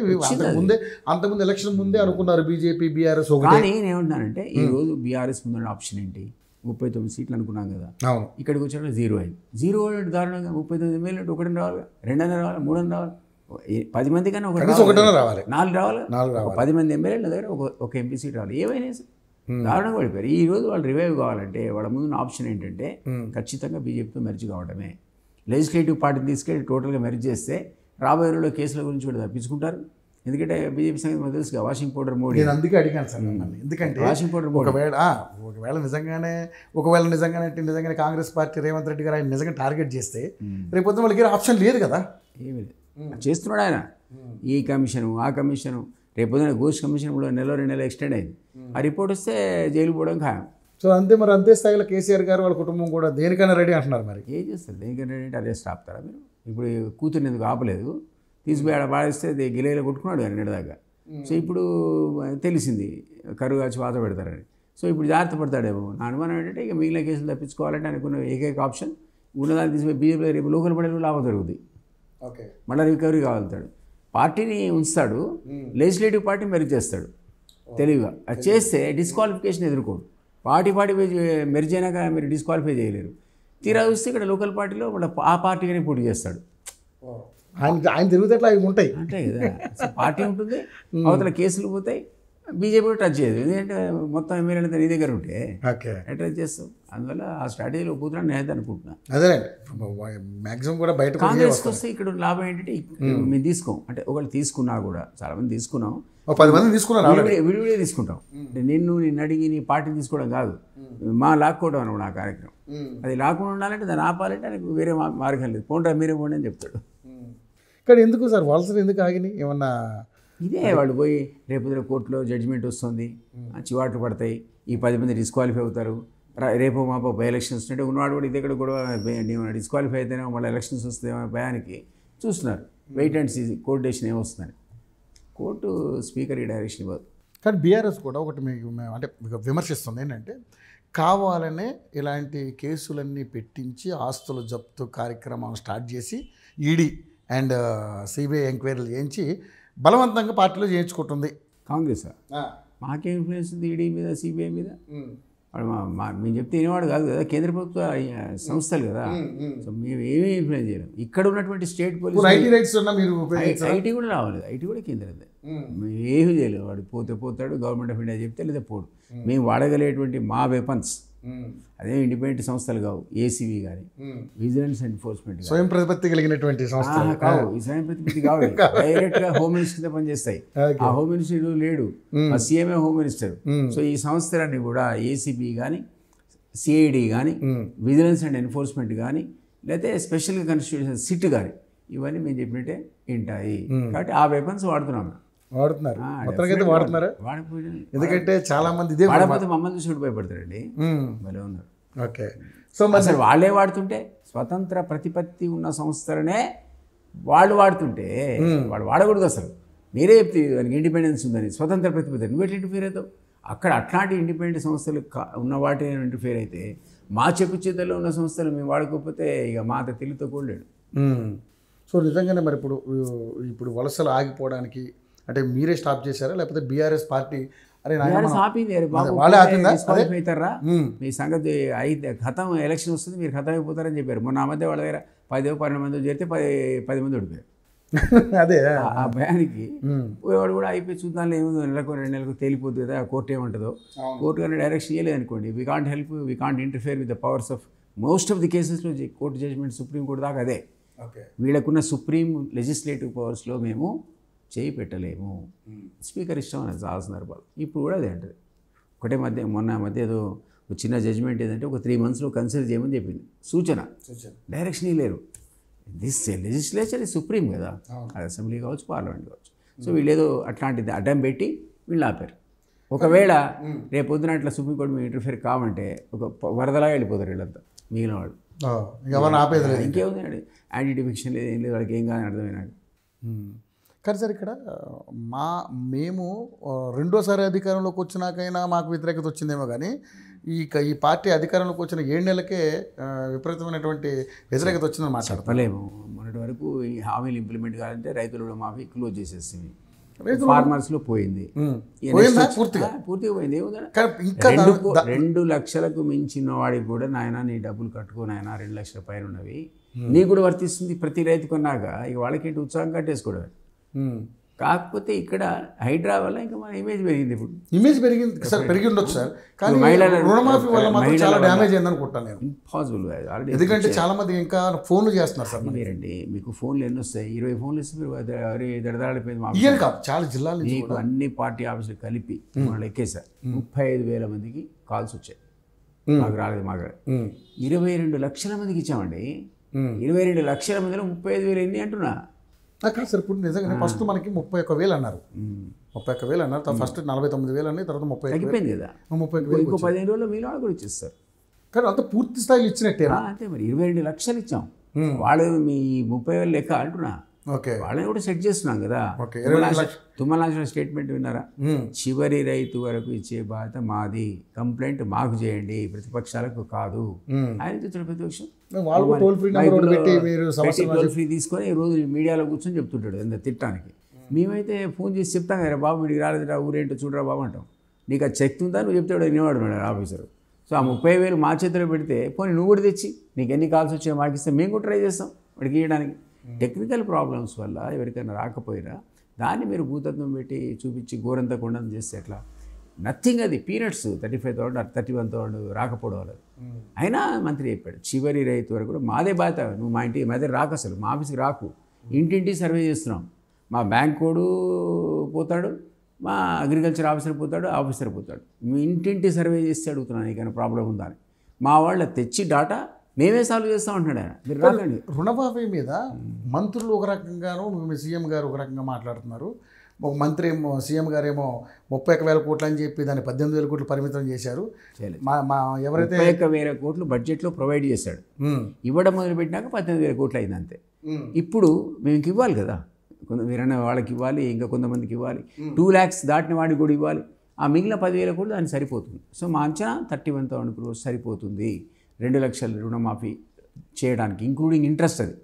అంతకుముందు ఎలక్షన్ ముందే అనుకున్నారు బీజేపీ, బీఆర్ఎస్. కానీ నేనేమంటున్నానంటే ఈరోజు బీఆర్ఎస్ ముందు ఆప్షన్ ఏంటి, 39 సీట్లు అనుకున్నాం కదా, ఇక్కడికి వచ్చాక 0 అయింది. 0 దారుణంగా 39 ఎమ్మెల్యే 1 రావాలి, 2 రావాలి, 3 రావాలి, 10 మంది కన్నా 1 రావాలి, 4 రావాలి, 10 మంది ఎమ్మెల్యేల దగ్గర ఒక ఎంపీ సీట్ రావాలి. ఏమైనా దారుణంగా పడిపోయారు. ఈ రోజు వాళ్ళు రివైవ్ కావాలంటే వాళ్ళ ముందున్న ఆప్షన్ ఏంటంటే ఖచ్చితంగా బీజేపీతో మెర్జ్ కావడమే. లెజిస్లేటివ్ పార్టీని తీసుకెళ్ళి టోటల్గా మెర్జ్ చేస్తే రాబోయే రోజుల్లో కేసుల గురించి కూడా తప్పించుకుంటారు. ఎందుకంటే బీజేపీ సంగతి మనకు తెలుసుగా, వాషింగ్ పౌడర్ మోడీ. నేను అందుకే అడిగాను సార్, ఎందుకంటే వాషింగ్ పౌడర్ ఒకవేళ నిజంగానే కాంగ్రెస్ పార్టీ రేవంత్ రెడ్డి గారు ఆయన నిజంగా టార్గెట్ చేస్తే రేపొద్దు వాళ్ళకి ఆప్షన్ లేదు కదా. ఏమి లేదు, చేస్తున్నాడు ఆయన. ఈ కమిషను, ఆ కమిషను, రేపొద్దున ఘోష్ కమిషన్ కూడా 1-2 నెలలు ఎక్స్టెండ్ అయింది. ఆ రిపోర్ట్ వస్తే జైలు పోవడం ఖాయం. సో మరి అంతే స్థాయిలో కేసీఆర్ గారు వాళ్ళ కుటుంబం కూడా దేనికైనా రెడీ అంటున్నారు. మరి ఏం చేస్తారు, దేనికైనా రెడీ అంటే అరెస్ట్ ఆపుతారా మీరు? ఇప్పుడు కూతుర్ని ఎందుకు ఆపలేదు, తీసుకుపోయి ఆడ బాధిస్తే గిలేలో కొట్టుకున్నాడు కానీ నిడదాకా. సో ఇప్పుడు తెలిసింది కరువు కాచి వాత పెడతారని. సో ఇప్పుడు జాగ్రత్త పడతాడేమో నా అనుమానం. ఏంటంటే ఇక మిగిలిన కేసులు తప్పించుకోవాలంటే అనుకున్న ఏకైక ఆప్షన్ ఉన్నదాన్ని తీసుకుపోయి బీజేపీలో రేపు లోకల్ పడేలో లాభం జరుగుతుంది. మళ్ళీ రికవరీ కావాలతాడు, పార్టీని ఉంచుతాడు, లెజిస్లేటివ్ పార్టీని మెరుగు చేస్తాడు తెలివిగా. అది చేస్తే డిస్క్వాలిఫికేషన్ ఎదుర్కోడు. పార్టీ మెరుగు అయినాక మీరు డిస్క్వాలిఫై చేయలేరు. తీరా చూస్తే ఇక్కడ లోకల్ పార్టీలో ఆ పార్టీగానే పోటీ చేస్తాడు. ఆయన తిరుగుతే అట్లా అవి ఉంటాయి అంటే కదా. పార్టీ ఉంటుంది, అవతల కేసులు పోతాయి, బీజేపీ కూడా టచ్ చేయదు. ఎందుకంటే మొత్తం ఎమ్మెల్యేలు నీ దగ్గర ఉంటే టచ్ చేస్తావు. అందువల్ల ఆ స్ట్రాటజీలో కూతురని నేను అనుకుంటున్నా. అదే మ్యాక్సిమం కూడా బయట కాంగ్రెస్కి వస్తే ఇక్కడ లాభం ఏంటంటే మేము తీసుకోం. అంటే ఒకళ్ళు తీసుకున్నా కూడా చాలామంది తీసుకున్నాం, 10 మంది తీసుకున్నాం, విడివిడే తీసుకుంటాం. నిన్ను అడిగి నీ పార్టీని తీసుకోవడం కాదు, మా లాక్కోవడం అనమాట ఆ కార్యక్రమం. అది లాక్కుండా ఉండాలంటే దాన్ని ఆపాలంటే ఆయనకు వేరే మార్గం లేదు. పోండ్రా మీరే పోండి అని చెప్తాడు. కానీ ఎందుకు సార్ వలసలు ఎందుకు ఆగినాయి? ఏమన్నా ఇదే వాళ్ళు పోయి రేపు కోర్టులో జడ్జిమెంట్ వస్తుంది, చివాట్లు పడతాయి, ఈ 10 మంది డిస్క్వాలిఫై అవుతారు, రేపు మాపో బై ఎలక్షన్స్ ఉంటే ఉన్నవాడు కూడా ఇది ఇక్కడ కూడా డిస్క్వాలిఫై అయితేనే మళ్ళీ ఎలక్షన్స్ వస్తే భయానికి చూస్తున్నారు. Wait and see court decision ఏమొస్తుందని. కోర్టు స్పీకర్ ఈ డైరెక్షన్ ఇవ్వదు. కానీ బీఆర్ఎస్ కూడా ఒకటి మేము అంటే విమర్శిస్తుంది ఏంటంటే, కావాలనే ఇలాంటి కేసులన్నీ పెట్టించి ఆస్తుల జప్తు కార్యక్రమం స్టార్ట్ చేసి ఈడీ అండ్ సిబిఐ ఎంక్వైరీలు చేయించి బలవంతంగా పార్టీలో చేయించుకుంటుంది కాంగ్రెస్. మాకేం ఇన్ఫ్లుయెన్స్ ఉంది ఈడీ మీద, సిబిఐ మీద? మేము చెప్తే వినేవాడు కాదు కదా, కేంద్ర ప్రభుత్వ సంస్థలు కదా. సో మేము ఏమీ ఇన్ఫ్లుయెన్స్ చేయలేము. ఇక్కడ ఉన్నటువంటి స్టేట్ పోలీస్ ఐటీ కూడా రావాలి, ఐటీ కూడా కేంద్రదే. మేము ఏమీ చేయలేము. వాడు పోతే పోతాడు, గవర్నమెంట్ ఆఫ్ ఇండియా చెప్తే లేదా పోడు. మేము వాడగలిగేటువంటి మా వెపన్స్ అదే ఇండిపెండెంట్ సంస్థలు కావు, ఏసీబీ కానీ విజిలెన్స్ ఎన్ఫోర్స్మెంట్ స్వయం ప్రతిపత్తి కలిగినటువంటి సంస్థలు కావు. ఈ స్వయం ప్రతిపత్తి కావు, డైరెక్ట్గా హోమ్ మినిస్టర్ కింద పనిచేస్తాయి. ఆ హోమ్ మినిస్టర్ లేడు, ఆ సీఎంఏ హోమ్ మినిస్టర్. సో ఈ సంస్థలన్నీ కూడా ఏసీబీ కానీ, సిఐడి కానీ, విజిలెన్స్ అండ్ ఎన్ఫోర్స్మెంట్ కానీ, లేకపోతే స్పెషల్ కాన్స్టిట్యూషన్ సిట్ కానీ, ఇవన్నీ మేము చెప్పినట్టే వింటాయి. కాబట్టి ఆ వెపన్స్ వాడుతున్నాం. వాడుతున్నారు, మొత్తానికైతే వాడుతున్నారు. ఎందుకంటే చాలా మంది ఇదే వాడకపోతే మమ్మల్ని చూసి కూడా భయపడతారండి, భలే ఉన్నారు. ఓకే. సో అసలు వాళ్ళే వాడుతుంటే, స్వతంత్ర ప్రతిపత్తి ఉన్న సంస్థలనే వాళ్ళు వాడుతుంటే వాళ్ళు వాడకూడదు. అసలు మీరే చెప్తే దానికి ఇండిపెండెన్స్ ఉందని, స్వతంత్ర ప్రతిపత్తి, నువ్వు ఎట్లా ఇంటర్ఫియర్ అవుతావు? అక్కడ అట్లాంటి ఇండిపెండెంట్ సంస్థలు ఉన్న వాటిని ఇంటర్ఫియర్ అయితే, మా చెప్పు చేతుల్లో ఉన్న సంస్థలు మేము వాడుకోకపోతే ఇక మా అంత తెలివితో కూడా లేడు. సో నిజంగానే మరి ఇప్పుడు వలసలు ఆగిపోవడానికి అంటే మీరే స్టాప్ చేశారా, లేకపోతే బీఆర్ఎస్ పార్టీ అవుతారా మీ సంగతి అయితే ఖతం ఎలక్షన్ వస్తుంది మీరు ఖతం అయిపోతారని చెప్పారు. మొన్న ఆ మధ్య వాళ్ళ దగ్గర 10-12 మంది చేరితే 10 మంది ఓడిపోయారు. అదే ఆ భయానికి పోయేవాడు కూడా అయిపోయి చూద్దాం, ఏముందో నెలకు 2 నెలలకు తేలిపోతుంది కదా, కోర్టు ఏమంటుందో. కోర్టు కానీ డైరెక్షన్ చేయలేదు అనుకోండి, we can't help, we can't interfere with the powers of most of the కేసెస్లో కోర్టు జడ్జ్మెంట్ సుప్రీం కోర్టు దాకా అదే. వీళ్ళకున్న సుప్రీం లెజిస్లేటివ్ పవర్స్లో మేము చేయి పెట్టలేము, స్పీకర్ ఇష్టం అనేది చాలా సందర్భాలు. ఇప్పుడు కూడా అదే అంటది. ఒకటే మొన్న మధ్య ఏదో చిన్న జడ్జ్మెంట్ ఏదంటే ఒక 3 monthsలో కన్సిడర్ చేయమని చెప్పింది, సూచన, డైరెక్షన్ లేరు. దిస్ లెజిస్లేచర్ ఈ సుప్రీం కదా, అది అసెంబ్లీ కావచ్చు, పార్లమెంట్ కావచ్చు. సో వీళ్ళు ఏదో అట్లాంటిది అడ్డం పెట్టి వీళ్ళు ఆపారు. ఒకవేళ రేపు పొద్దున అట్లా సుప్రీంకోర్టు మేము ఇంటర్ఫియర్ కావంటే ఒక వరదలాగా వెళ్ళిపోతారు వీళ్ళంతా, మిగిలిన వాళ్ళు. ఇంకేముంది యాంటీ డిఫెక్షన్ లేదు, ఏం లేదు, వాళ్ళకి ఏం కాదని అర్థమైనాడు. కానీ సార్ ఇక్కడ మేము రెండోసారి అధికారంలోకి వచ్చినాకైనా మాకు వ్యతిరేకత వచ్చిందేమో, కానీ ఈ పార్టీ అధికారంలోకి వచ్చిన 7 నెలలకే విపరీతమైనటువంటి వ్యతిరేకత వచ్చిందని మాట్లాడలేము. మొన్నటి వరకు ఈ హామీలు ఇంప్లిమెంట్ కావాలంటే రైతులు కూడా మాఫీ క్లోజ్ చేసేస్తుంది, ఫార్మర్స్లో పోయింది, పూర్తిగా పోయింది. ఏముందా 2 లక్షలకు మించిన వాడికి కూడా నాయన నీ డబ్బులు కట్టుకోనాయన 2 లక్షల పైన ఉన్నవి నీకు కూడా వర్తిస్తుంది ప్రతి రైతు కొన్నాక, ఇక వాళ్ళకి ఉత్సాహం కట్టేసుకోవడం. కాకపోతే ఇక్కడ హైడ్రా వల్ల ఇంకా మన ఇమేజ్ పెరిగింది. ఇప్పుడు ఇమేజ్ పెరిగింది సార్, పెరిగి ఉండొచ్చు సార్, కానీ రుణమాఫీ వల్ల మాత్రం చాలా డ్యామేజ్ అయింది అనుకుంటాను నేను. ఇంపాసిబుల్, ఎందుకంటే చాలా మంది ఇంకా ఫోన్లు చేస్తున్నారు సార్. మీరండి మీకు ఫోన్లు ఎన్ని వస్తాయి, 20 ఫోన్లు ఇస్తే మీరు దడదాడిపోయింది. ఇయర్ కాదు, చాలా జిల్లాలు మీకు అన్ని పార్టీ ఆఫీసులు కలిపి వాళ్ళు ఎక్కేసారు. 35,000 మందికి కాల్స్ వచ్చాయి, మాకు రాలేదు. మాకు 22 లక్షల మందికి ఇచ్చామండి. 22 లక్షల మందిలో 35,000 ఎన్ని అంటున్నా కాదు సార్. ఇప్పుడు నిజంగా ఫస్ట్ మనకి 31,000 అన్నారు, 31,000 అన్నారు, ఫస్ట్ 49,000 అన్నాయి, తర్వాత 30,000 తగ్గిపోయింది కదా. 30,000 ఇంకో 15 రోజుల్లో మీలో కూడా ఇచ్చేస్తారు. కానీ అంత పూర్తి స్థాయిలో ఇచ్చినట్టే అంతే మరి. 22 లక్షలు ఇచ్చాం, వాళ్ళు మీ 30,000 లెక్క అంటున్నా. ఓకే, వాళ్ళని కూడా సెట్ చేస్తున్నాం కదా. తుమ్మల స్టేట్మెంట్ విన్నారా? చివరి రైతు వరకు ఇచ్చే బాధ్యత మాది, కంప్లైంట్ మాకు చేయండి, ప్రతిపక్షాలకు కాదు. ఆయన చెప్తాడు ప్రతిపక్షం టోల్ ఫ్రీ తీసుకొని రోజు మీడియాలో కూర్చొని చెప్తుంటాడు ఎంత తిట్టడానికి. మేమైతే ఫోన్ చేసి చెప్తాం కదా, బాబు వీడికి రాలేదురా, ఊరేంటో చూడరా బాబు అంటాం. నీకు అది చెక్ ఉందా, నువ్వు చెప్తాడు వినేవాడు ఆఫీసర్. సో ఆ 30,000 మా చేతిలో పెడితే పోనీ నువ్వు కూడా తెచ్చి నీకు ఎన్ని కాల్స్ వచ్చాయో మాకు ఇస్తే మేము కూడా ట్రై చేస్తాం వాడికి ఇవ్వడానికి. టెక్నికల్ ప్రాబ్లమ్స్ వల్ల ఎవరికైనా రాకపోయినా దాన్ని మీరు భూతత్వం పెట్టి చూపించి ఘోరంతా కొండ చేస్తే ఎట్లా? నథింగ్, అది పీరియడ్స్. 35,000 31,000 రాకపోవడం వల్ల. అయినా మంత్రి చెప్పాడు చివరి రైతు వరకు కూడా మాదే బాధ్యత, నువ్వు మా ఇంటికి మధ్య రాకు, అసలు మా ఆఫీస్కి రాకు, ఇంటింటి సర్వే చేస్తున్నాం. మా బ్యాంక్ కోడు పోతాడు, మా అగ్రికల్చర్ ఆఫీసర్ పోతాడు, ఆఫీసర్ పోతాడు, మీ ఇంటింటి సర్వే చేస్తే అడుగుతున్నాను నీకైనా ప్రాబ్లం ఉందా అని. మా వాళ్ళ తెచ్చి డాటా మేమే సాల్వ్ చేస్తాం అంటున్నాడు ఆయన. మీరు రాకండి. రుణమాఫీ మీద మంత్రులు ఒక రకంగాను, మీ సీఎం గారు ఒక రకంగా మాట్లాడుతున్నారు. ఒక మంత్రి ఏమో సీఎం గారేమో 31,000 కోట్లు అని చెప్పి దాన్ని 18,000 కోట్లు పరిమితం చేశారు. మా ఎవరైతే 31,000 కోట్లు బడ్జెట్లో ప్రొవైడ్ చేశాడు, ఇవ్వడం మొదలుపెట్టినాక 18,000 కోట్లు అయింది అంతే. ఇప్పుడు మేము ఇవ్వాలి కదా, వీరన్న వాళ్ళకి ఇవ్వాలి, ఇంకా కొంతమందికి ఇవ్వాలి, 2 lakhs దాటిన వాడికి కూడా ఇవ్వాలి. ఆ మిగిలిన 10,000 కోట్లు దానికి సరిపోతుంది. సో మా అంచనా 31,000 crores సరిపోతుంది 2 లక్షల రుణమాఫీ చేయడానికి, ఇంక్లూడింగ్ ఇంట్రెస్ట్. అది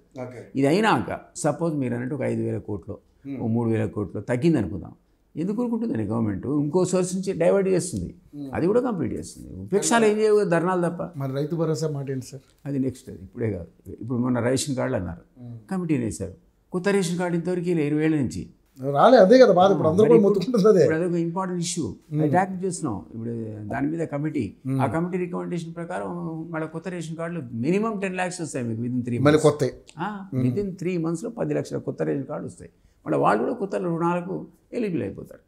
ఇది అయినాక సపోజ్ మీరు అన్నట్టు ఒక 5,000 కోట్లు 3,000 కోట్లు తగ్గింది అనుకుందాం, ఎందుకు ఊరుకుంటుందండి గవర్నమెంట్? ఇంకో సోర్స్ నుంచి డైవర్ట్ చేస్తుంది, అది కూడా కంప్లీట్ చేస్తుంది. ఉపేక్షాలు ఏం చేయవు, ధర్నాలు తప్ప. మరి రైతు భరోసా మాట ఏంటి సార్? అది నెక్స్ట్, అది ఇప్పుడే కాదు. ఇప్పుడు మొన్న రేషన్ కార్డులు అన్నారు, కమిటీ వేశారు. కొత్త రేషన్ కార్డు ఇంతవరకు 20 ఏళ్ళ నుంచి రాలే. అదే కదా బాధ, ఇప్పుడు అందరూ కూడా మొత్తుకుంటుంది. అదే అదొక ఇంపార్టెంట్ ఇష్యూ, ట్యాక్ల్ చేస్తున్నాం ఇప్పుడు దాని మీద కమిటీ. ఆ కమిటీ రికమెండేషన్ ప్రకారం మళ్ళీ కొత్త రేషన్ కార్డులు మినిమం 10 lakhs వస్తాయి మీకు విదిన్ 3 months. కొత్త విదిన్ 3 monthsలో 10 లక్షల కొత్త రేషన్ కార్డు వస్తాయి. మళ్ళీ వాళ్ళు కూడా కొత్త రుణాలకు ఎలిజిబుల్ అయిపోతారు.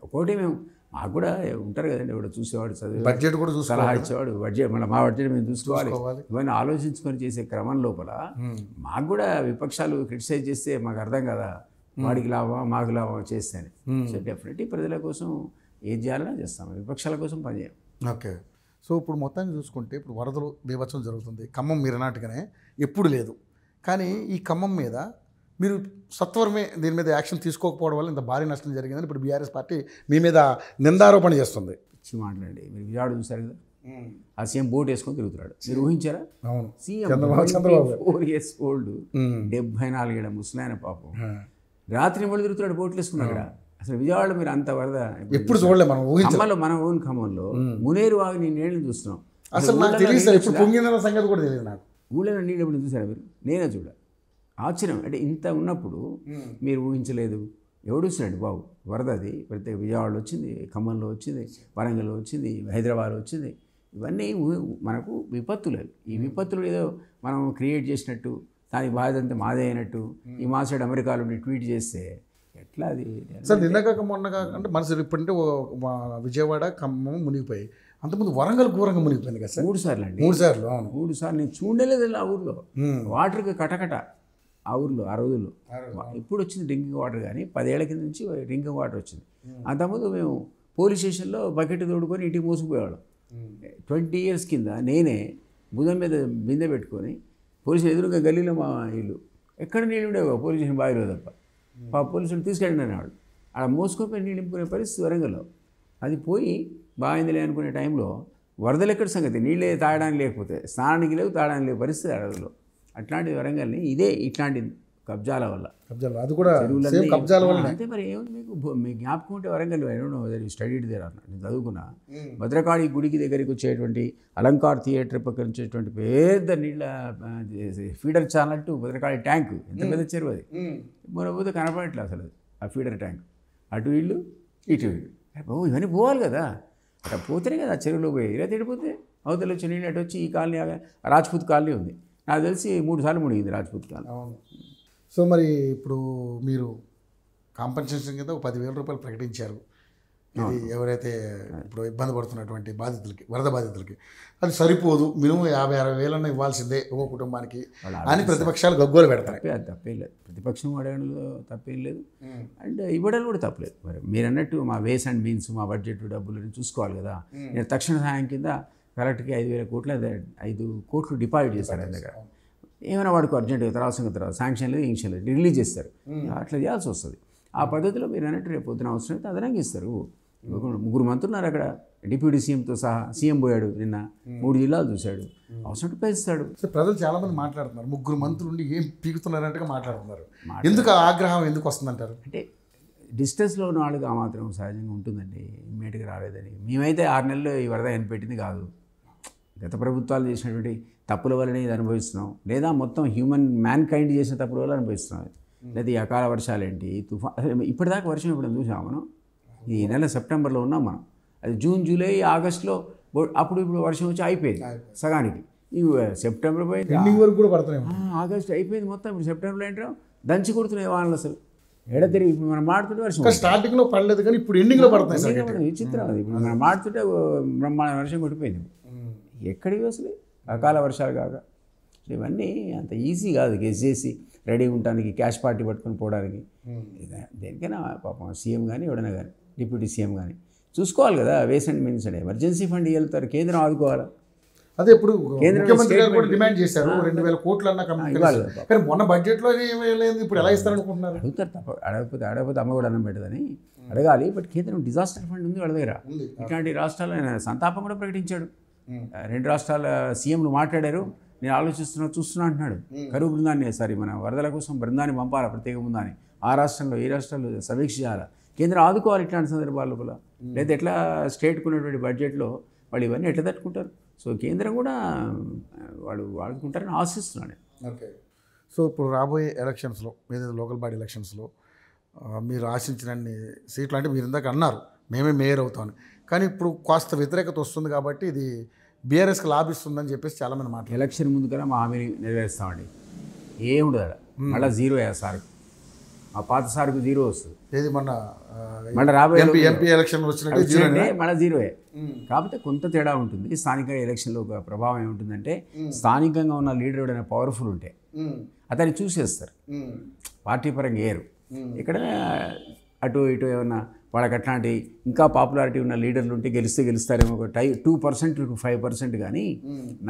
ఒకటి మేము మాకు కూడా ఉంటారు కదండి, ఇప్పుడు చూసేవాడు, చదివే బడ్జెట్ కూడా సలహా ఇచ్చేవాడు, బడ్జెట్ మళ్ళీ మా బడ్జెట్ మేము చూసుకోవాలి. ఇవన్నీ ఆలోచించుకొని చేసే క్రమం లోపల మాకు కూడా విపక్షాలు క్రిటిసైజ్ చేస్తే మాకు అర్థం కదా, వాడికి లాభం మాకు లాభం చేస్తేనే. సో డెఫినెట్లీ ప్రజల కోసం ఏం చేయాలన్నా చేస్తాం, విపక్షాల కోసం పనిచేయం. ఓకే. సో ఇప్పుడు మొత్తాన్ని చూసుకుంటే ఇప్పుడు వరదలు బీభత్సం జరుగుతుంది. ఖమ్మం మీరు నాటుగానే ఎప్పుడు లేదు, కానీ ఈ ఖమ్మం మీద మీరు సత్వరమే దీని మీద యాక్షన్ తీసుకోకపోవడం వల్ల ఇంత భారీ నష్టం జరిగిందని ఇప్పుడు బీఆర్ఎస్ పార్టీ మీ మీద నిందారోపణ చేస్తుంది. పిచ్చి మాట్లాడండి. మీరు విజయవాడ చూసారు కదా, ఆ సీఎం బోట్ వేసుకొని తిరుగుతున్నాడు, మీరు ఊహించారా? అవును, సీఎం చంద్రబాబు 4 years ఓల్డ్ 74 ఏళ్ళ ముసలాయన పాపం రాత్రి మళ్ళీ తిరుగుతున్నాడు బోట్లు వేసుకున్నాడు. అసలు విజయవాడలో మీరు అంత వరద ఎప్పుడు చూడలే. మనం ఖమ్మంలో, మన ఓన్ ఖమ్మంలో మునేరు వాగు నీళ్ళు చూస్తున్నాం. అసలు నాకు తెలియదు, ఇప్పుడు పొంగిన సంగతి కూడా తెలియదు నాకు. ఊళ్ళో నీళ్ళు ఎప్పుడు చూసారా మీరు? నేనే చూడ. ఆశ్చర్యం. అంటే ఇంత ఉన్నప్పుడు మీరు ఊహించలేదు. ఎవడు చూసినాడు బాబు వరద? అది ప్రతి విజయవాడలో వచ్చింది, ఖమ్మంలో వచ్చింది, వరంగల్లో వచ్చింది, హైదరాబాద్లో వచ్చింది. ఇవన్నీ మనకు విపత్తులు. ఈ విపత్తులు ఏదో మనం క్రియేట్ చేసినట్టు, దానికి బాధ్యత అంతా మాదే అయినట్టు ఈ మాసైడ్ అమెరికాలో ట్వీట్ చేస్తే ఎట్లా? అది సార్ నిన్నగాక మొన్నగా అంటే మనసు ఇప్పుడంటే విజయవాడ ఖమ్మం మునిగిపోయి, అంతకుముందు వరంగల్ ఘోరంగా మునిగిపోయింది కదా సార్. 3 సార్లు అండి. 3 సార్లు. అవును, 3 సార్లు. నేను చూడలేదు ఆ ఊర్లో వాటర్కి కటకట. ఆ ఊర్లో ఆ రోజుల్లో ఇప్పుడు వచ్చింది డ్రింకింగ్ వాటర్, కానీ 10 ఏళ్ల కింద నుంచి డ్రింకింగ్ వాటర్ వచ్చింది. అంతకుముందు మేము పోలీస్ స్టేషన్లో బకెట్ తోడుకొని ఇంటికి మోసుకుపోయేవాళ్ళం. 20 years కింద నేనే భుజం మీద బిందె పెట్టుకొని పోలీసులు ఎదురుగా గల్లీలో మా ఇల్లు, ఎక్కడ నీళ్ళు ఉండేవో పోలీస్ స్టేషన్ బావిలో తప్ప, పోలీసులు తీసుకెళ్ళండి అనేవాళ్ళు. అక్కడ మోసుకొని నీళ్ళు నింపుకునే పరిస్థితి వరంగల్లో. అది పోయి బాగుందిలే అనుకునే టైంలో వరదలు ఎక్కడ సంగతి, నీళ్ళే తాగడానికి లేకపోతే, స్నానానికి లేవు, తాగడానికి లేవు పరిస్థితి అడవుల్లో. అట్లాంటి వరంగల్ని ఇదే ఇట్లాంటి కబ్జాల వల్ల, అది కూడా కబ్జాల వల్ల. అంటే మరి ఏముంది మీ జ్ఞాపకం ఉంటే వరంగల్ స్టడీడ్ దేర్ అన్న, నేను చదువుకున్నా. భద్రకాళి గుడికి దగ్గరికి వచ్చేటువంటి అలంకార్ థియేటర్ పక్కన వచ్చేటువంటి పెద్ద నీళ్ళ feeder channel to Bhadrakali tank, ఎంత పెద్ద చెరువు అది. మన పోతే కనపడట్లేదు అసలు ఆ ఫీడర్ ట్యాంక్. అటు ఇల్లు ఇటు ఇల్లు, ఇవన్నీ పోవాలి కదా, అట్లా పోతేనే కదా ఆ చెరువులో పోయి. ఇలా తిడిపోతే అవతల వచ్చి నీళ్ళు అటు వచ్చి ఈ కాలనీ, రాజ్పూత్ కాలనీ ఉంది, నాకు తెలిసి 3 సార్లు మునిగింది రాజ్పూత్ కాలనీ. సో మరి ఇప్పుడు మీరు కాంపెన్సేషన్ కింద ఒక 10,000 రూపాయలు ప్రకటించారు. ఇది ఎవరైతే ఇప్పుడు ఇబ్బంది పడుతున్నటువంటి బాధితులకి, వరద బాధితులకి, అది సరిపోదు, మినిమం 50-60 వేలన్నా ఇవ్వాల్సిందే ఒక కుటుంబానికి అని ప్రతిపక్షాలు గగ్గోలు పెడతాయి. అది తప్పేం లేదు, ప్రతిపక్షం అడగడంలో తప్పేం లేదు, అండ్ ఇవ్వడం కూడా తప్పలేదు. మరి మీరు అన్నట్టు మా వేస్ అండ్ మీన్స్, మా బడ్జెట్ డబ్బులు చూసుకోవాలి కదా. నేను తక్షణ సహాయం కింద కలెక్టర్కి 5,000 కోట్లు 5 కోట్లు డిపాజిట్ చేశారు ఆయన దగ్గర. ఏమైనా వాడుకో అర్జెంటుగా తర్వాత శాంక్షన్ లేదు, ఇంక్షన్ లేదు, రిలీజ్ చేస్తారు. అట్లా చేయాల్సి వస్తుంది. ఆ పద్ధతిలో మీరు అన్నట్టు రేపు పొద్దున అవసరం అయితే అదనంగా ఇస్తారు. 3 మంత్రులు ఉన్నారు అక్కడ, డిప్యూటీ సీఎంతో సహా. సీఎం పోయాడు నిన్న, 3 జిల్లాలు చూశాడు, అవసరం పెంచుతాడు. ప్రజలు చాలామంది మాట్లాడుతున్నారు, 3 మంత్రులు ఉండి ఏం పీకుతున్నారంటే మాట్లాడుతున్నారు. ఎందుకు ఆగ్రహం ఎందుకు వస్తుందంటారు? అంటే డిస్టెన్స్లో ఉన్న వాళ్ళకి ఆ మాత్రం సహజంగా ఉంటుందండి, ఇమ్మీడియట్గా రాలేదని. మేమైతే 6 నెలలు ఈ వరద కనిపెట్టింది కాదు, గత ప్రభుత్వాలు చేసినటువంటి తప్పుల వల్లనే ఇది అనుభవిస్తున్నాం, లేదా మొత్తం మ్యాన్ కైండ్ చేసిన తప్పుల వల్ల అనుభవిస్తున్నాం. లేదా ఈ అకాల వర్షాలేంటి, తుఫాన్, ఇప్పటిదాకా వర్షం ఇప్పుడు చూసాం మనం. ఈ నెల సెప్టెంబర్లో ఉన్నాం మనం, అది జూన్, జూలై, ఆగస్టులో అప్పుడు ఇప్పుడు వర్షం వచ్చి అయిపోయింది సగానికి. ఇవి సెప్టెంబర్ పోయింది, వరకు కూడా పడుతున్నాయి, ఆగస్టు అయిపోయింది మొత్తం. ఇప్పుడు సెప్టెంబర్లో ఏంటో దంచి కొడుతున్నాయి వానలు. అసలు ఎడ తిరిగి ఇప్పుడు మనం మాడుతుంటే వర్షం స్టార్టింగ్లో పడలేదు, కానీ ఇప్పుడు ఎండింగ్లో పడుతున్నాయి. విచిత్రం అది. ఇప్పుడు మనం మాడుతుంటే బ్రహ్మాండ వర్షం కొట్టిపోయింది. ఎక్కడివి అసలు అకాల వర్షాలు కాక. ఇవన్నీ అంత ఈజీ కాదు గెస్ చేసి రెడీ ఉండడానికి క్యాష్ పార్టీ పట్టుకొని పోవడానికి. దేనికైనా పాపం సీఎం కానీ ఎవడైనా కానీ డిప్యూటీ సీఎం కానీ చూసుకోవాలి కదా. వేస్ అండ్ మీన్స్ అంటే ఎమర్జెన్సీ ఫండ్ వెళ్తారు, కేంద్రం ఆదుకోవాలి. అదే ఇప్పుడు ముఖ్యమంత్రి గారు కూడా డిమాండ్ చేశారు 2000 కోట్లు అన్న కానీ మొన్న బడ్జెట్లో లేదు, ఇప్పుడు ఎలా ఇస్తారనుకుంటున్నారు? అడుగుతారు తప్ప, అడగకపోతే అమ్మ కూడా అన్నం పెట్టదని అడగాలి. బట్ కేంద్రం డిజాస్టర్ ఫండ్ ఉంది వాళ్ళ దగ్గర. ఇట్లాంటి రాష్ట్రాలు ఆయన సంతాపం కూడా ప్రకటించాడు. 2 రాష్ట్రాల సీఎంలు మాట్లాడారు, నేను చూస్తున్నా అంటున్నాడు. కరువు బృందాన్ని మన వరదల కోసం బృందాన్ని పంపాలి, ప్రత్యేక బృందాన్ని. ఆ రాష్ట్రంలో ఈ రాష్ట్రాలు సమీక్ష చేయాలి, కేంద్రం ఆదుకోవాలి ఇట్లాంటి సందర్భాల లోపల. లేదా ఎట్లా స్టేట్కు ఉన్నటువంటి బడ్జెట్లో వాళ్ళు ఇవన్నీ ఎట్లా తట్టుకుంటారు? సో కేంద్రం కూడా వాడు ఆడుకుంటారని ఆశిస్తున్నాడు. ఓకే. సో ఇప్పుడు రాబోయే ఎలక్షన్స్లో, ఏదైతే లోకల్ బాడీ ఎలక్షన్స్లో మీరు ఆశించినన్ని సీట్లు, అంటే మీరు ఇందాక అన్నారు మేమే మేయర్ అవుతామని, కానీ ఇప్పుడు కాస్త వ్యతిరేకత వస్తుంది కాబట్టి ఇది బీఆర్ఎస్కి లాభిస్తుందని చెప్పేసి చాలామంది మాట్లాడారు. ఎలక్షన్ ముందు కదా మా హామీని నెరవేరుస్తామండి, ఏముండదు అక్కడ. మళ్ళీ జీరో సార్, ఆ పాత సార్కు జీరో వస్తుంది. ఏది మళ్ళీ రాబోయే ఎంపీ ఎలక్షన్ వచ్చినట్టే మళ్ళీ జీరోయే. కాకపోతే కొంత తేడా ఉంటుంది. స్థానిక ఎలక్షన్లో ఒక ప్రభావం ఏముంటుందంటే, స్థానికంగా ఉన్న లీడర్ ఎవడైనా పవర్ఫుల్ ఉంటే అతన్ని చూసేస్తారు, పార్టీ పరంగా ఏరు. ఇక్కడ అటు ఇటు ఏమన్నా వాళ్ళకి అట్లాంటి ఇంకా పాపులారిటీ ఉన్న లీడర్లు ఉంటే గెలుస్తారేమో, ఒక 2% to 5%, కానీ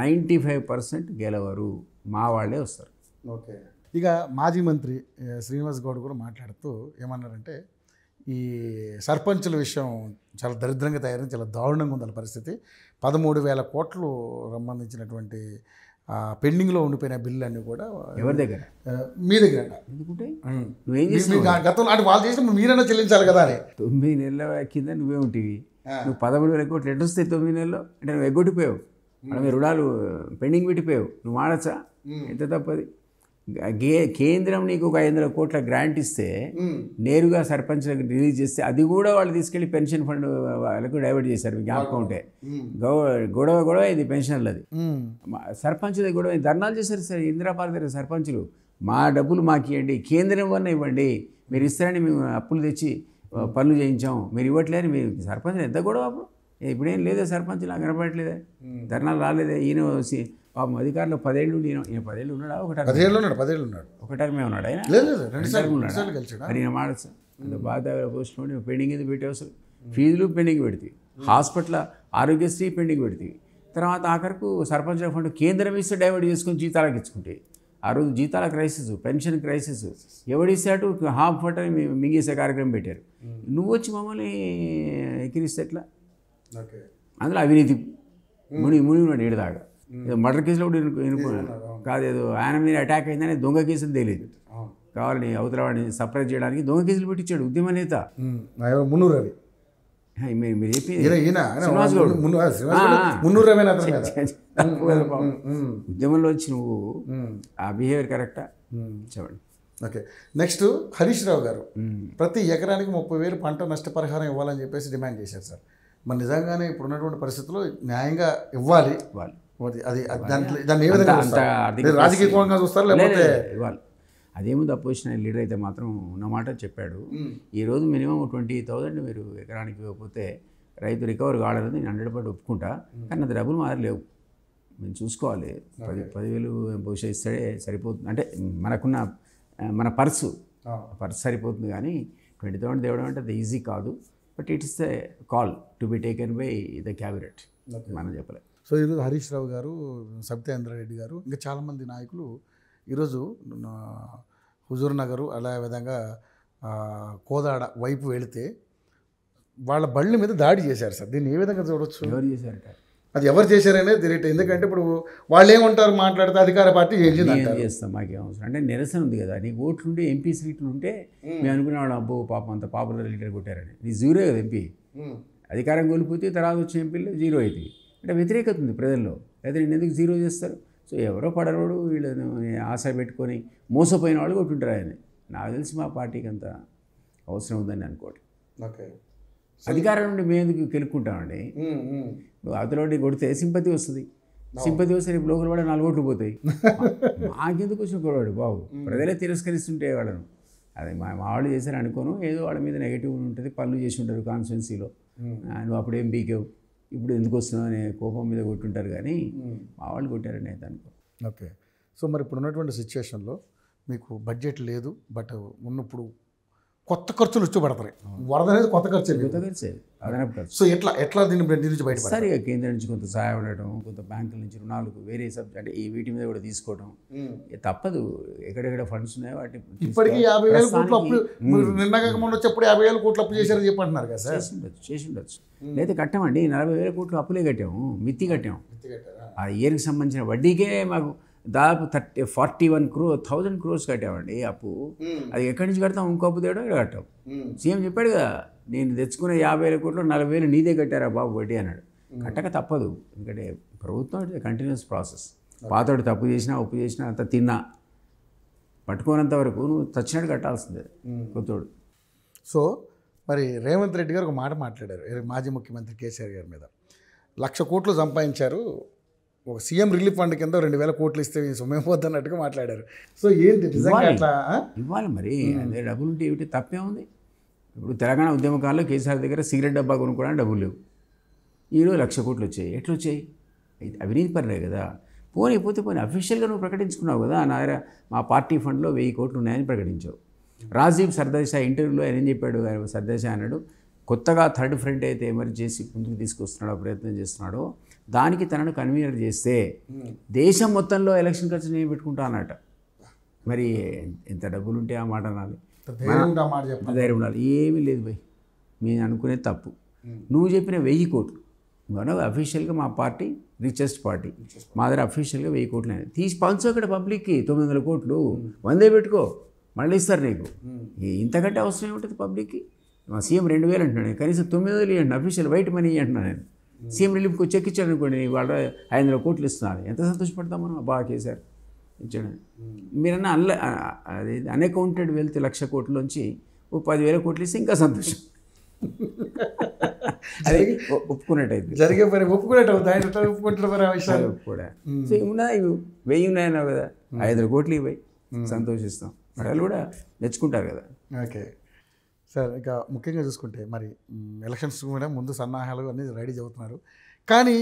95% గెలవరు, మా వాళ్ళే వస్తారు. ఓకే. ఇక మాజీ మంత్రి శ్రీనివాస్ గౌడ్ కూడా మాట్లాడుతూ ఏమన్నారంటే, ఈ సర్పంచుల విషయం చాలా దరిద్రంగా తయారైంది, చాలా దారుణంగా ఉంది పరిస్థితి. 13,000 కోట్లు సంబంధించినటువంటి పెండింగ్లో ఉండిపోయిన బిల్లు అన్నీ కూడా ఎవరి దగ్గర? మీ దగ్గర. ఎందుకంటే గతంలో అంటే వాళ్ళు చేసిన మీరైనా చెల్లించాలి కదా అని. 9 నెలల కింద నువ్వే ఉంటివి, నువ్వు 13,000 కోట్లు ఎటు వస్తాయి 9 నెలల్లో? అంటే నువ్వు ఎగ్గొట్టిపోయావు, మీ రుణాలు పెండింగ్ పెట్టిపోయావు, నువ్వు మాడచ్చా? ఎంత తప్పది. కేంద్రం నీకు ఒక 500 కోట్ల గ్రాంట్ ఇస్తే నేరుగా సర్పంచ్లకు రిలీజ్ చేస్తే అది కూడా వాళ్ళు తీసుకెళ్లి పెన్షన్ ఫండ్ వాళ్ళకు డైవర్ట్ చేశారు. జ్ఞాపకం ఉంటే గొడవ ఇది పెన్షన్లది. సర్పంచ్లది గొడవ, ధర్నాలు చేశారు సార్ ఇందిరాపార్క్ దగ్గర సర్పంచులు. మా డబ్బులు మాకు ఇవ్వండి, కేంద్రం వల్ల ఇవ్వండి, మీరు ఇస్తారని మేము అప్పులు తెచ్చి పనులు చేయించాం, మీరు ఇవ్వట్లేదని. మీరు సర్పంచ్లు ఎంత గొడవ అప్పుడు? ఇప్పుడేం లేదే, సర్పంచ్ నాకు కనపడట్లేదే, ధర్నాలు రాలేదే. ఈయన పాపం అధికారులు 10 ఏళ్ళు, ఈయన 10 ఏళ్ళు ఉన్నాడా? ఒక టర్మే ఉన్నాడు ఆయన. మరి ఈయన మాడచ్చు అంత బాధ పోస్ట్ పెండింగ్ ఎందుకు పెట్టావు? అసలు ఫీజులు పెండింగ్ పెడితే, హాస్పిటల్ ఆరోగ్యశ్రీ పెండింగ్ పెడితే, తర్వాత ఆఖరకు సర్పంచ్ ఫండ్ కేంద్రం ఇస్తే డైవర్ట్ చేసుకొని జీతాలకు ఇచ్చుకుంటే, ఆ రోజు జీతాల క్రైసిస్, పెన్షన్ క్రైసిస్, ఎవడిస్తాడు హాఫ్ ఫట్ అని మింగేసే కార్యక్రమం పెట్టారు. నువ్వు వచ్చి మమ్మల్ని ఎక్కిరిస్తే ఎట్లా? అందులో అవినీతి ముని ఉన్నాడు ఏడుదాకా. ఏదో మర్డర్ కేసులో కూడా ఎన్నుకున్నాడు కాదు, ఏదో ఆయన మీద అటాక్ అయిందని దొంగ కేసులు తెలియదు, కావాలని అవతల వాడిని సప్రెస్ చేయడానికి దొంగ కేసులు పెట్టించాడు ఉద్యమ నేత. మీరు చెప్పి ఉద్యమంలో వచ్చి నువ్వు ఆ బిహేవియర్ కరెక్టా? చెప్పండి. ఓకే. నెక్స్ట్ హరీష్ రావు గారు ప్రతి ఎకరానికి 30,000 పంట నష్టపరిహారం ఇవ్వాలని చెప్పేసి డిమాండ్ చేశారు సార్. మరి నిజంగానే ఇప్పుడున్నటువంటి పరిస్థితుల్లో న్యాయంగా ఇవ్వాలి, అది దాన్ని ఏ విధంగా రాజకీయంగా చూస్తారు లేకపోతే ఇవ్వాలి? అదేముంది, అపోజిషన్ లీడర్ అయితే మాత్రం ఉన్నమాట చెప్పాడు. ఈరోజు మినిమం 20,000 మీరు ఎకరానికి ఇవ్వకపోతే రైతు రికవర్ కావాలనేది నేను 100% ఒప్పుకుంటా. కానీ అది డబ్బులు మాత్రం లేవు, మేము చూసుకోవాలి. 10,000 బహుశా ఇస్తే సరిపోతుంది, అంటే మనకున్న మన పర్సు సరిపోతుంది. కానీ 20,000 తేవడం అంటే అది ఈజీ కాదు. But it is the call to be taken by the cabinet, మనం చెప్పలేదు. సో ఈరోజు హరీష్ రావు గారు, సబితా రెడ్డి గారు, ఇంకా చాలామంది నాయకులు ఈరోజు హుజూర్ నగరు అలా విధంగా కోదాడ వైపు వెళితే వాళ్ళ బళ్ళ మీద దాడి చేశారు సార్. దీన్ని ఏ విధంగా చూడవచ్చు? ఎవరు చేశారట? అది ఎవరు చేశారనే తెలియట. ఎందుకంటే ఇప్పుడు వాళ్ళు ఏమంటారు, మాట్లాడితే అధికార పార్టీ చేస్తాం, మాకేం అవసరం అంటే నిరసన ఉంది కదా. నీకు ఓట్లుంటే ఎంపీ సీట్లు ఉంటే మేము అనుకునేవాడు అబ్బో పాపం అంత పాపులర్ లీడర్ కొట్టారని. నీ జీరో కదా ఎంపీ, అధికారం కోల్పోతే తర్వాత వచ్చే ఎంపీలు జీరో అవుతుంది అంటే వ్యతిరేకత ఉంది ప్రజల్లో. అయితే నేను ఎందుకు జీరో చేస్తారు? సో ఎవరో పడరోడు వీళ్ళని ఆశ పెట్టుకొని మోసపోయిన వాళ్ళు కొట్టుంటారు ఆయన. నాకు తెలిసి మా పార్టీకి అంత అవసరం ఉందని అనుకోవటం. ఓకే. అధికారం నుండి మేము ఎందుకు కెలుక్కుంటామండి? నువ్వు అవతల కొడితే సింపతి వస్తుంది, సింపతి వస్తే రేపు లోకల్ వాడు 4 ఓట్లు పోతాయి. మాకెందుకు వచ్చిన కొడవాడు బాబు, ప్రజలే తిరస్కరిస్తుంటే వాళ్ళను. అదే మా వాళ్ళు చేశారు అనుకోను, ఏదో వాళ్ళ మీద నెగిటివ్ ఉంటుంది, పనులు చేసి ఉంటారు కాన్స్టిట్యున్సీలో. నువ్వు అప్పుడేం బీకేవు, ఇప్పుడు ఎందుకు వస్తున్నావు అనే కోపం మీద కొట్టుంటారు. కానీ మా వాళ్ళు కొట్టారని అయితే అనుకో. ఓకే. సో మరి ఇప్పుడు ఉన్నటువంటి సిచ్యువేషన్లో మీకు బడ్జెట్ లేదు, బట్ ఉన్నప్పుడు కొత్త ఖర్చులు వచ్చి పడతాయి. వరద అనేది కొత్త ఖర్చు, అదనపు ఖర్చు. సో ఎట్లా దీని నుంచి బయటపడాలి? సరిగా కేంద్రం నుంచి కొంత సహాయం ఉండటం, కొంత బ్యాంకుల నుంచి రుణాలు వేరే అంటే ఈ వీటి మీద కూడా తీసుకోవడం తప్పదు. ఎక్కడెక్కడ ఫండ్స్ ఉన్నాయో వాటి ఇప్పటికీ 50,000 కోట్లు అప్పు, నిన్నగా మొన్న వచ్చేప్పుడు 50,000 కోట్లు అప్పు చేశారని చెప్పి అంటున్నారు కదా సార్. చేసి ఉండొచ్చు. లేదా కట్టామండి, 40,000 కోట్లు అప్పులే కట్టాము, మిత్తి కట్టాము. ఆ ఇయర్కి సంబంధించిన వడ్డీకే మాకు దాదాపు 41,000 crores కట్టామండి అప్పు. అది ఎక్కడి నుంచి కడతాం? ఇంకో అప్పు తేయడం ఇక్కడ కట్టాం. సీఎం చెప్పాడు కదా, నేను తెచ్చుకున్న 50,000 కోట్లు 40,000 నీదే కట్టారా బాబు వడ్డీ అన్నాడు. కట్టక తప్పదు, ఎందుకంటే ప్రభుత్వం కంటిన్యూస్ ప్రాసెస్. పాతోడు తప్పు చేసినా ఉప్పు చేసినా అంత తిన్నా పట్టుకోనంత వరకు నువ్వు చచ్చినట్టు కట్టాల్సిందే కొత్తోడు. సో మరి రేవంత్ రెడ్డి గారు ఒక మాట మాట్లాడారు మాజీ ముఖ్యమంత్రి కేసీఆర్ గారి మీద. 1,00,000 కోట్లు సంపాదించారు, ఒక సీఎం రిలీఫ్ ఫండ్ కింద 2,000 కోట్లు ఇస్తే సొమ్మేం పోతున్నట్టుగా మాట్లాడారు. సో ఏంటి నిజంగా అట్లా ఇవ్వాలి మరి? అదే డబ్బులు ఉంటే ఏమిటి, తప్పే ఉంది. ఇప్పుడు తెలంగాణ ఉద్యమకాలంలో కేసీఆర్ దగ్గర సిగరెట్ డబ్బా కొనుక్కోవడానికి డబ్బులు లేవు. ఈరోజు 1,00,000 కోట్లు వచ్చాయి. ఎట్లా వచ్చాయి? అవినీతి పనులే కదా. పోనీ అఫీషియల్గా నువ్వు ప్రకటించుకున్నావు కదా, నా దగ్గర మా పార్టీ ఫండ్లో 1,000 కోట్లు ఉన్నాయని ప్రకటించావు. రాజీవ్ సర్దేశాయ్ ఇంటర్వ్యూలో ఆయన ఏం చెప్పాడు? సర్దేశాయ్ అన్నాడు, కొత్తగా థర్డ్ ఫ్రంట్ అయితే ఎమర్జ్ చేసి ముందుకు తీసుకొస్తున్నాడో ప్రయత్నం చేస్తున్నాడో దానికి తనను కన్వీనర్ చేస్తే దేశం మొత్తంలో ఎలక్షన్ ఖర్చు నేను పెట్టుకుంటా అన్నట్ట. మరి ఎంత డబ్బులు ఉంటే ఆ మాట అనాలి, ధైర్యం ఉండాలి. ఏమీ లేదు భయ్, మేము అనుకునేది తప్పు. నువ్వు చెప్పిన 1,000 కోట్లు మనం అఫీషియల్గా మా పార్టీ రిచెస్ట్ పార్టీ, మా దగ్గర అఫీషియల్గా 1,000 కోట్లు అయినాయి. తీసి పంచు అక్కడ పబ్లిక్కి 900 కోట్లు 100 పెట్టుకో, మళ్ళీ ఇస్తారు నీకు. ఇంతకంటే అవసరం ఏముంటుంది పబ్లిక్కి? మా సీఎం 2,000 అంటున్నాను, కనీసం 900 ఇవ్వండి, అఫీషియల్ వైట్ మనీ అంటున్నాను నేను. సీఎం రిలీఫ్కి చెక్ ఇచ్చాడు అనుకోండి, వాళ్ళు 500 కోట్లు ఇస్తున్నారు, ఎంత సంతోషపడతాం మనం. బాగా కేసారు ఇచ్చాడు. మీరన్నా అది అన్అకౌంటెడ్ వెల్త్ 1,00,000 కోట్లలోంచి 10,000 కోట్లు ఇస్తే ఇంకా సంతోషం. అది ఒప్పుకున్నట్టయితే జరిగే పని ఒప్పుకున్నట్టు కూడా. సో ఉన్నాయి 1,000 ఉన్నాయన్నావు కదా, 500 కోట్లు ఇవ్వయి, సంతోషిస్తాం. వాళ్ళు కూడా మెచ్చుకుంటారు కదా. ఓకే సార్, ఇక ముఖ్యంగా చూసుకుంటే మరి ఎలక్షన్స్ కూడా ముందు సన్నాహాలు అన్నీ రెడీ చదువుతున్నారు. కానీ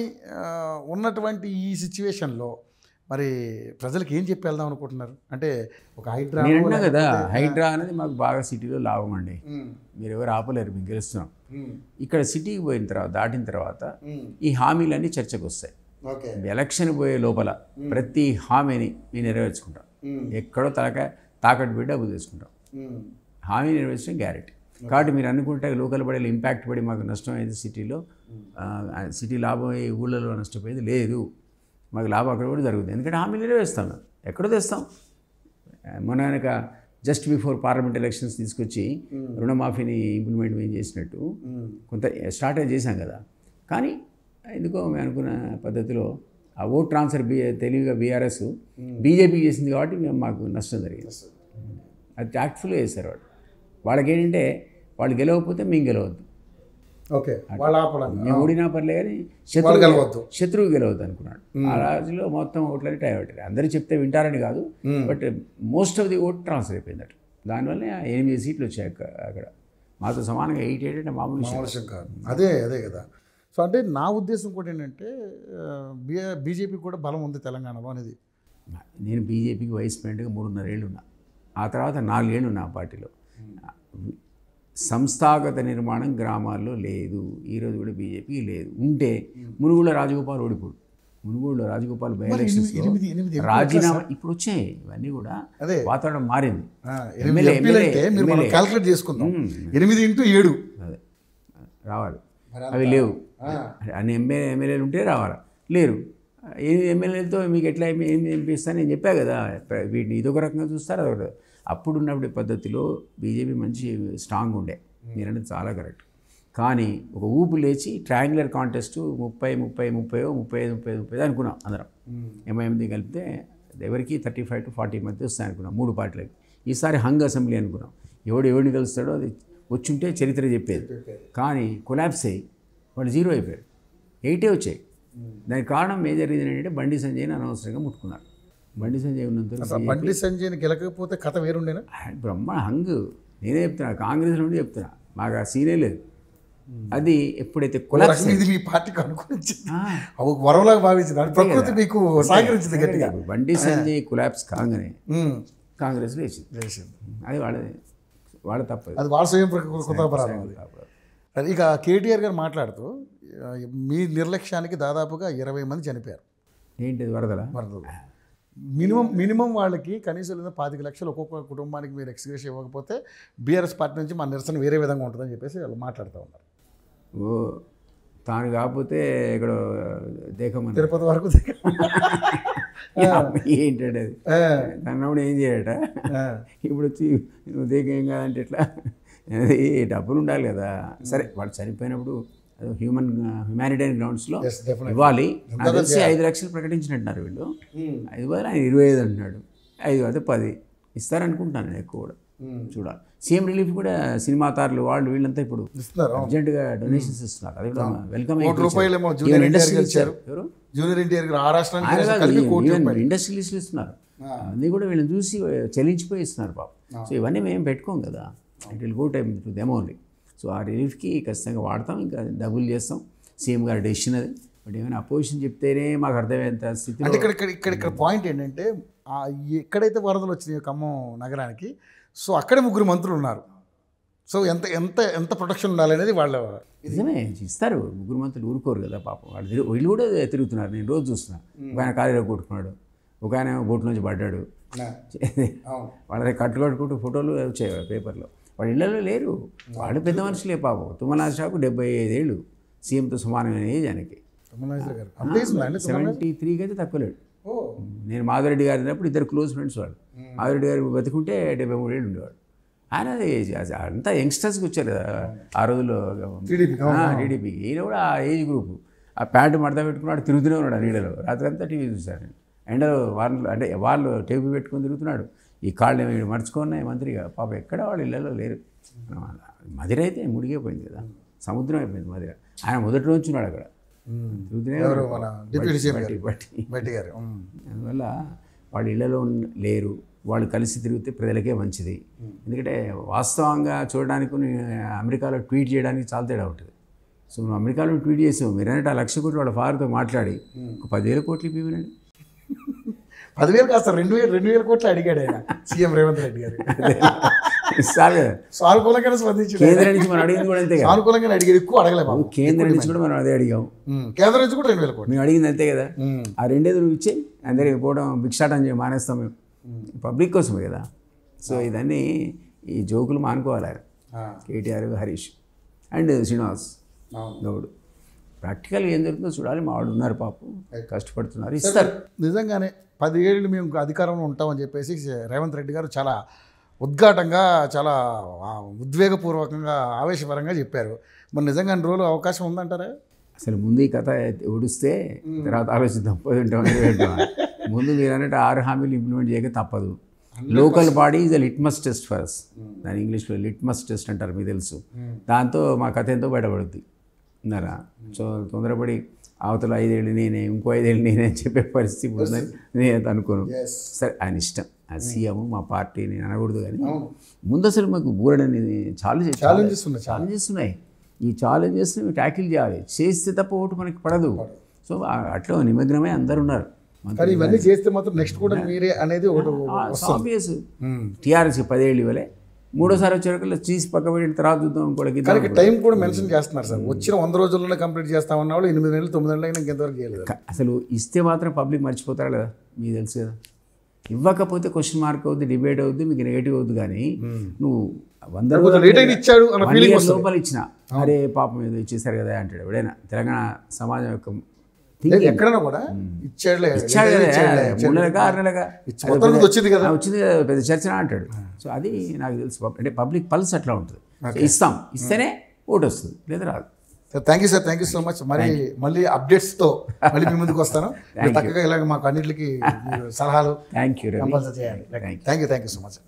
ఉన్నటువంటి ఈ సిచ్యువేషన్లో మరి ప్రజలకు ఏం చెప్పి వెళ్దాం అనుకుంటున్నారు? అంటే ఒక హైడ్రా అన్నా కదా, హైడ్రా అనేది మాకు బాగా సిటీలో లాభం అండి. మీరు ఎవరు ఆపలేరు, మేము గెలుస్తున్నాం. ఇక్కడ సిటీకి పోయిన తర్వాత దాటిన తర్వాత ఈ హామీలన్నీ చర్చకు వస్తాయి. ఎలక్షన్ పోయే లోపల ప్రతి హామీని మేము నెరవేర్చుకుంటాం. ఎక్కడో తాకట్టు పెట్టి డబ్బులు తీసుకుంటాం. హామీ నెరవేర్చడం గ్యారెంటీ. కాబట్టి మీరు అనుకుంటే లోకల్ పడేది ఇంపాక్ట్ పడి మాకు నష్టం అయింది సిటీలో, సిటీ లాభం అయ్యే ఊళ్ళలో నష్టపోయేది లేదు. మాకు లాభం అక్కడ కూడా జరుగుతుంది, ఎందుకంటే హామీలు నెరవేరుస్తాం. ఎక్కడో తెస్తాం. మొన్న కనుక జస్ట్ బిఫోర్ పార్లమెంట్ ఎలక్షన్స్ తీసుకొచ్చి రుణమాఫీని ఇంప్లిమెంట్ మేము చేసినట్టు కొంత స్టార్ట్ చేశాం కదా. కానీ ఎందుకో మేము అనుకున్న పద్ధతిలో ఆ ఓట్ ట్రాన్స్ఫర్ తెలివిగా బీఆర్ఎస్ బీజేపీకి చేసింది కాబట్టి మాకు నష్టం జరిగింది. అది ట్యాక్ట్ఫుల్గా చేశారు వాళ్ళు. వాళ్ళకి ఏంటంటే వాళ్ళు గెలవకపోతే మేము గెలవద్దు. ఓకే, మేము ఓడినా పర్లే కానీ శత్రువు గెలవద్దు అనుకున్నాడు. ఆ రాజులో మొత్తం ఓట్లని టైవర్ట్. అందరూ చెప్తే వింటారని కాదు, but most of the vote transfer అయిపోయిందట. దానివల్ల 8 సీట్లు వచ్చాయి అక్కడ. మాతో సమానంగా 8 అంటే మామూలు విషయం కాదు. అదే కదా. సో అంటే నా ఉద్దేశం కూడా ఏంటంటే బీజేపీ కూడా బలం ఉంది తెలంగాణలో అనేది. నేను బీజేపీకి వైస్ ప్రెసిడెంట్గా 3.5 ఏళ్ళు ఉన్నా. ఆ తర్వాత 4 ఏళ్ళు ఉన్నా ఆ పార్టీలో. సంస్థాగత నిర్మాణం గ్రామాల్లో లేదు. ఈరోజు కూడా బీజేపీకి లేదు. ఉంటే మునుగోడులో రాజగోపాల్ ఓడిపోడు. మునుగోడులో రాజగోపాల్ బై ఎలక్షన్స్ రాజీనామా ఇప్పుడు వచ్చాయి. ఇవన్నీ కూడా వాతావరణం మారింది. క్యాల్కులేట్ చేసుకుందాం, 8x7 రావాలి. అవి లేవు. అన్ని ఎమ్మెల్యేలు ఉంటే రావాలి, లేరు. 8 ఎమ్మెల్యేలతో మీకు ఎట్లా ఏం ఎంపిస్తా నేను చెప్పా కదా. వీటిని ఇదొక రకంగా చూస్తారు, అదొక. అప్పుడున్నప్పుడు పద్ధతిలో బీజేపీ మంచి స్ట్రాంగ్ ఉండే, మీరన్నది చాలా కరెక్ట్. కానీ ఒక ఊపు లేచి ట్రయాంగులర్ కాంటెస్ట్ 30 అనుకున్నాం అందరం. 88 కలిపితే ఎవరికి 35 to 40 మధ్య వస్తాయి అనుకున్నాం 3 పార్టీలకి. ఈసారి హంగ్ అసెంబ్లీ అనుకున్నాం. ఎవరిని కలుస్తాడో అది వచ్చుంటే చరిత్ర చెప్పేది. కానీ కొలాప్స్ అయ్యి వాళ్ళు 0 అయిపోయారు. 8 వచ్చాయి. దానికి కారణం మేజర్ రీజన్ ఏంటంటే బండి సంజయ్ని అనవసరంగా ముట్టుకున్నారు. బండి సంజయ్ ఉన్నంత బండి సంజయ్ని గెలకపోతే కథ వేరుండేనా? బ్రహ్మ హంగ్. నేనే చెప్తున్నా, కాంగ్రెస్ నుండి చెప్తున్నా, మాకు ఆ సీనే లేదు. అది ఎప్పుడైతే కొలాప్స్ ఇది మీ పార్టీకి అనుకూలించింది, ఒక వరంలాగా భావించింది, అంటే ప్రకృతి మీకు సహకరించింది గట్టిగా. బండి సంజయ్ కొలాప్స్ కాగానే కాంగ్రెస్ లేచింది. అది వాళ్ళ తప్పదు, అది వాళ్ళ స్వయం కృతాపరాధం. ఇక కేటీఆర్ గారు మాట్లాడుతూ మీ నిర్లక్ష్యానికి దాదాపుగా 20 మంది చనిపోయారు. ఏంటిది వరదలు మినిమం వాళ్ళకి కనీసం 25 లక్షలు ఒక్కొక్క కుటుంబానికి మీరు ఎక్స్గ్రేషన్ ఇవ్వకపోతే బీఆర్ఎస్ పార్టీ నుంచి మన నిరసన వేరే విధంగా ఉంటుందని చెప్పేసి వాళ్ళు మాట్లాడుతూ ఉన్నారు. తాను కాకపోతే ఇక్కడ దేకమని తిరుపతి వరకు ఏంటంటే అది తన్నప్పుడు ఏం చేయట, ఇప్పుడు వచ్చి నువ్వు దేకం ఏం కాదంటే ఎట్లా, అది డబ్బులు ఉండాలి కదా. సరే వాళ్ళు చనిపోయినప్పుడు హ్యూమానిటైన్ గ్రౌండ్స్లో ఇవ్వాలి. నాకు తెలిసి 5 లక్షలు ప్రకటించినట్టున్నారు వీళ్ళు. 5 బదులు ఆయన 25 అంటున్నాడు, 5 అయితే 10 ఇస్తారనుకుంటున్నాను నేను ఎక్కువ కూడా. చూడాలి. సీఎం రిలీఫ్ కూడా సినిమా తారులు వాళ్ళు వీళ్ళంతా ఇప్పుడు అర్జెంటుగా డొనేషన్స్ ఇస్తున్నారు. అది కూడా వెల్కమ్. ఇండస్ట్రియలిస్టులు ఇస్తున్నారు, అన్నీ కూడా వీళ్ళని చూసి చెల్లించిపోయి ఇస్తున్నారు పాపం. సో ఇవన్నీ మేము పెట్టుకోం కదా, it will go time to them only. So ఆ రిలీఫ్కి ఖచ్చితంగా వాడతాం, ఇంకా డబ్బులు చేస్తాం. సీఎం గారి డెసిషన్ అది. బట్ ఏమైనా అపోజిషన్ చెప్తేనే మాకు అర్థమయ్యేంత స్థితి. అంటే ఇక్కడ పాయింట్ ఏంటంటే ఎక్కడైతే వరదలు వచ్చినాయో ఖమ్మం నగరానికి, సో అక్కడే 3 మంత్రులు ఉన్నారు. సో ఎంత ఎంత ఎంత ప్రొటెక్షన్ ఉండాలనేది వాళ్ళ నిజమే ఇస్తారు. 3 మంత్రులు ఊరుకోరు కదా పాపం. వీళ్ళు కూడా తిరుగుతున్నారు, నేను రోజు చూస్తున్నా. ఒక ఆయన కాలేజీలో కొట్టుకున్నాడు, ఒక ఆయన బోట్ నుంచి పడ్డాడు, వాళ్ళ కట్టుకుంటూ ఫోటోలు వచ్చాయి పేపర్లో. వాళ్ళ ఇళ్లలో లేరు, వాళ్ళు పెద్ద మనుషులే పాపం. తుమ్మల షాకు 75 ఏళ్ళు, సీఎంతో సమానమైన ఏజ్ ఆయనకి. 73కి అయితే తక్కువ లేడు. నేను మాధవరెడ్డి గారు అయినప్పుడు 2 క్లోజ్ ఫ్రెండ్స్ వాళ్ళు. మాధవరెడ్డి గారు బతుకుంటే 73 ఏళ్ళు ఉండేవాడు. ఆయన అంతా యంగ్స్టర్స్కి వచ్చారు కదా ఆ రోజుల్లో టీడీపీకి. ఈయన కూడా ఆ ఏజ్ గ్రూప్. ఆ ప్యాంటు మడత పెట్టుకున్నాడు, తిరుగుతూనే ఉన్నాడు ఆ నీడలో. రాత్రంతా టీవీ చూశాను నేను. ఎండలో వాళ్ళు టేబుల్ పెట్టుకొని తిరుగుతున్నాడు. ఈ కాళ్ళు ఏమి మర్చుకున్నాయి మంత్రిగా పాపం. ఎక్కడ వాళ్ళు ఇళ్ళలో లేరు. మదిర అయితే ముడిగిపోయింది కదా, సముద్రం అయిపోయింది మదిర. ఆయన మొదటి రోజు ఉన్నాడు అక్కడ. అందువల్ల వాళ్ళు ఇళ్లలో లేరు, వాళ్ళు కలిసి తిరిగితే ప్రజలకే మంచిది. ఎందుకంటే వాస్తవంగా చూడడానికి అమెరికాలో ట్వీట్ చేయడానికి చాలా తేడా ఉంటుంది. సో నువ్వు అమెరికాలో ట్వీట్ చేసావు, మీరు అంటే 1 లక్ష కోట్లు వాళ్ళ ఫాదర్తో మాట్లాడి ఒక 10,000 కోట్లు ఇవ్వనండి. 10,000 కాస్త 2,000 కోట్లు అడిగాడు ఆయన సీఎం రేవంత్ రెడ్డి గారు. సానుకూలంగానే స్పందించాడు. కేంద్రం నుంచి మనం అడిగింది కూడా అంతే, సానుకూలంగానే అడిగేది, ఎక్కువ అడగలేదు. కేంద్రం నుంచి కూడా మనం అదే అడిగాము, కేంద్రం నుంచి కూడా 2,000 కోట్లు మేము అడిగింది అంతే కదా. ఆ 2 నువ్వు ఇచ్చే అందరికి పోవడం భిక్షాటం చేయ మానేస్తాం మేము, పబ్లిక్ కోసమే కదా. సో ఇదన్నీ ఈ జోకులు మానుకోవాలి. కేటీఆర్, హరీష్ అండ్ శ్రీనివాస్ గౌడ్ ప్రాక్టికల్గా ఏం జరుగుతుందో చూడాలి. మా వాళ్ళు ఉన్నారు పాపం, కష్టపడుతున్నారు, ఇస్తారు. నిజంగానే 10 ఏళ్ళు మేము అధికారంలో ఉంటామని చెప్పేసి రేవంత్ రెడ్డి గారు చాలా ఉద్ఘాటంగా, చాలా ఉద్వేగపూర్వకంగా, ఆవేశపరంగా చెప్పారు. మరి నిజంగా రోజులు అవకాశం ఉందంటారా? అసలు ముందు ఈ కథ ఉడిస్తే తర్వాత ఆలోచిద్దాం. ముందు మీరు అన్నట్టు 6 హామీలు ఇంప్లిమెంట్ చేయక తప్పదు. Local body is a litmus test for us. దాని ఇంగ్లీష్లో లిట్మస్ టెస్ట్ అంటారు, మీకు తెలుసు. దాంతో మా కథ ఎంతో బయటపడుద్ది ఉన్నారా. సో తొందరపడి అవతల 5 ఏళ్ళు నేనే, ఇంకో 5 ఏళ్ళు నేనే అని చెప్పే పరిస్థితి ఉందని నేను అనుకోను. సరే ఆయన ఇష్టం, అది సీఎం, మా పార్టీ నేను అనకూడదు. కానీ ముందు అసలు మాకు బోర్డని ఛాలెంజెస్ ఉన్నాయి. ఈ ఛాలెంజెస్ ట్యాకిల్ చేయాలి, చేస్తే తప్ప ఓటు మనకి పడదు. సో అట్లా నిమగ్నమై అందరు ఉన్నారు. ఇవన్నీ చేస్తే మాత్రం నెక్స్ట్ కూడా మీరే అనేది ఒకటి ఆబ్వియస్. టీఆర్ఎస్కి 10 ఏళ్ళు ఇవ్వలే, 3వ వచ్చేవరకు తీసి పక్క పెట్టిన తర్వాత చూద్దాం. కూడా టైం కూడా మెన్షన్ చేస్తున్నారు సార్. వచ్చిన 100 రోజుల్లోనే కంప్లీట్ చేస్తామన్న వాళ్ళు 8 నెలలు 9 నెలలు అయినా ఇంకెంతవరకు చేయలేదు. అసలు ఇస్తే మాత్రం పబ్లిక్ మర్చిపోతారా లేదా, మీకు తెలుసు కదా. ఇవ్వకపోతే క్వశ్చన్ మార్క్ అవుద్ది, డిబేట్ అవుద్ది, మీకు నెగిటివ్ అవుద్ది. కానీ నువ్వు 100 లోపల ఇచ్చిన అరే పాపం ఏదో ఇచ్చేసారు కదా అంటాడు ఎవడైనా. తెలంగాణ సమాజం యొక్క ఎక్కడైనా కూడా ఇచ్చాడు కదా, 3 నెలలుగా 6 నెలలుగా వచ్చింది కదా పెద్ద చర్చ అంటాడు. సో అది నాకు తెలుసు. అంటే పబ్లిక్ పల్స్ అట్లా ఉంటుంది. ఇస్తాం, ఇస్తేనే ఓటు వస్తుంది, లేదా రాదు. Thank you sir, thank you so much. మళ్ళీ అప్డేట్స్తో మళ్ళీ మీ ముందుకు వస్తాను. చక్కగా ఇలాగ మాకు అన్నింటికి సలహాలు థ్యాంక్ యూ కంపల్సరీ చేయాలి. Thank you so much.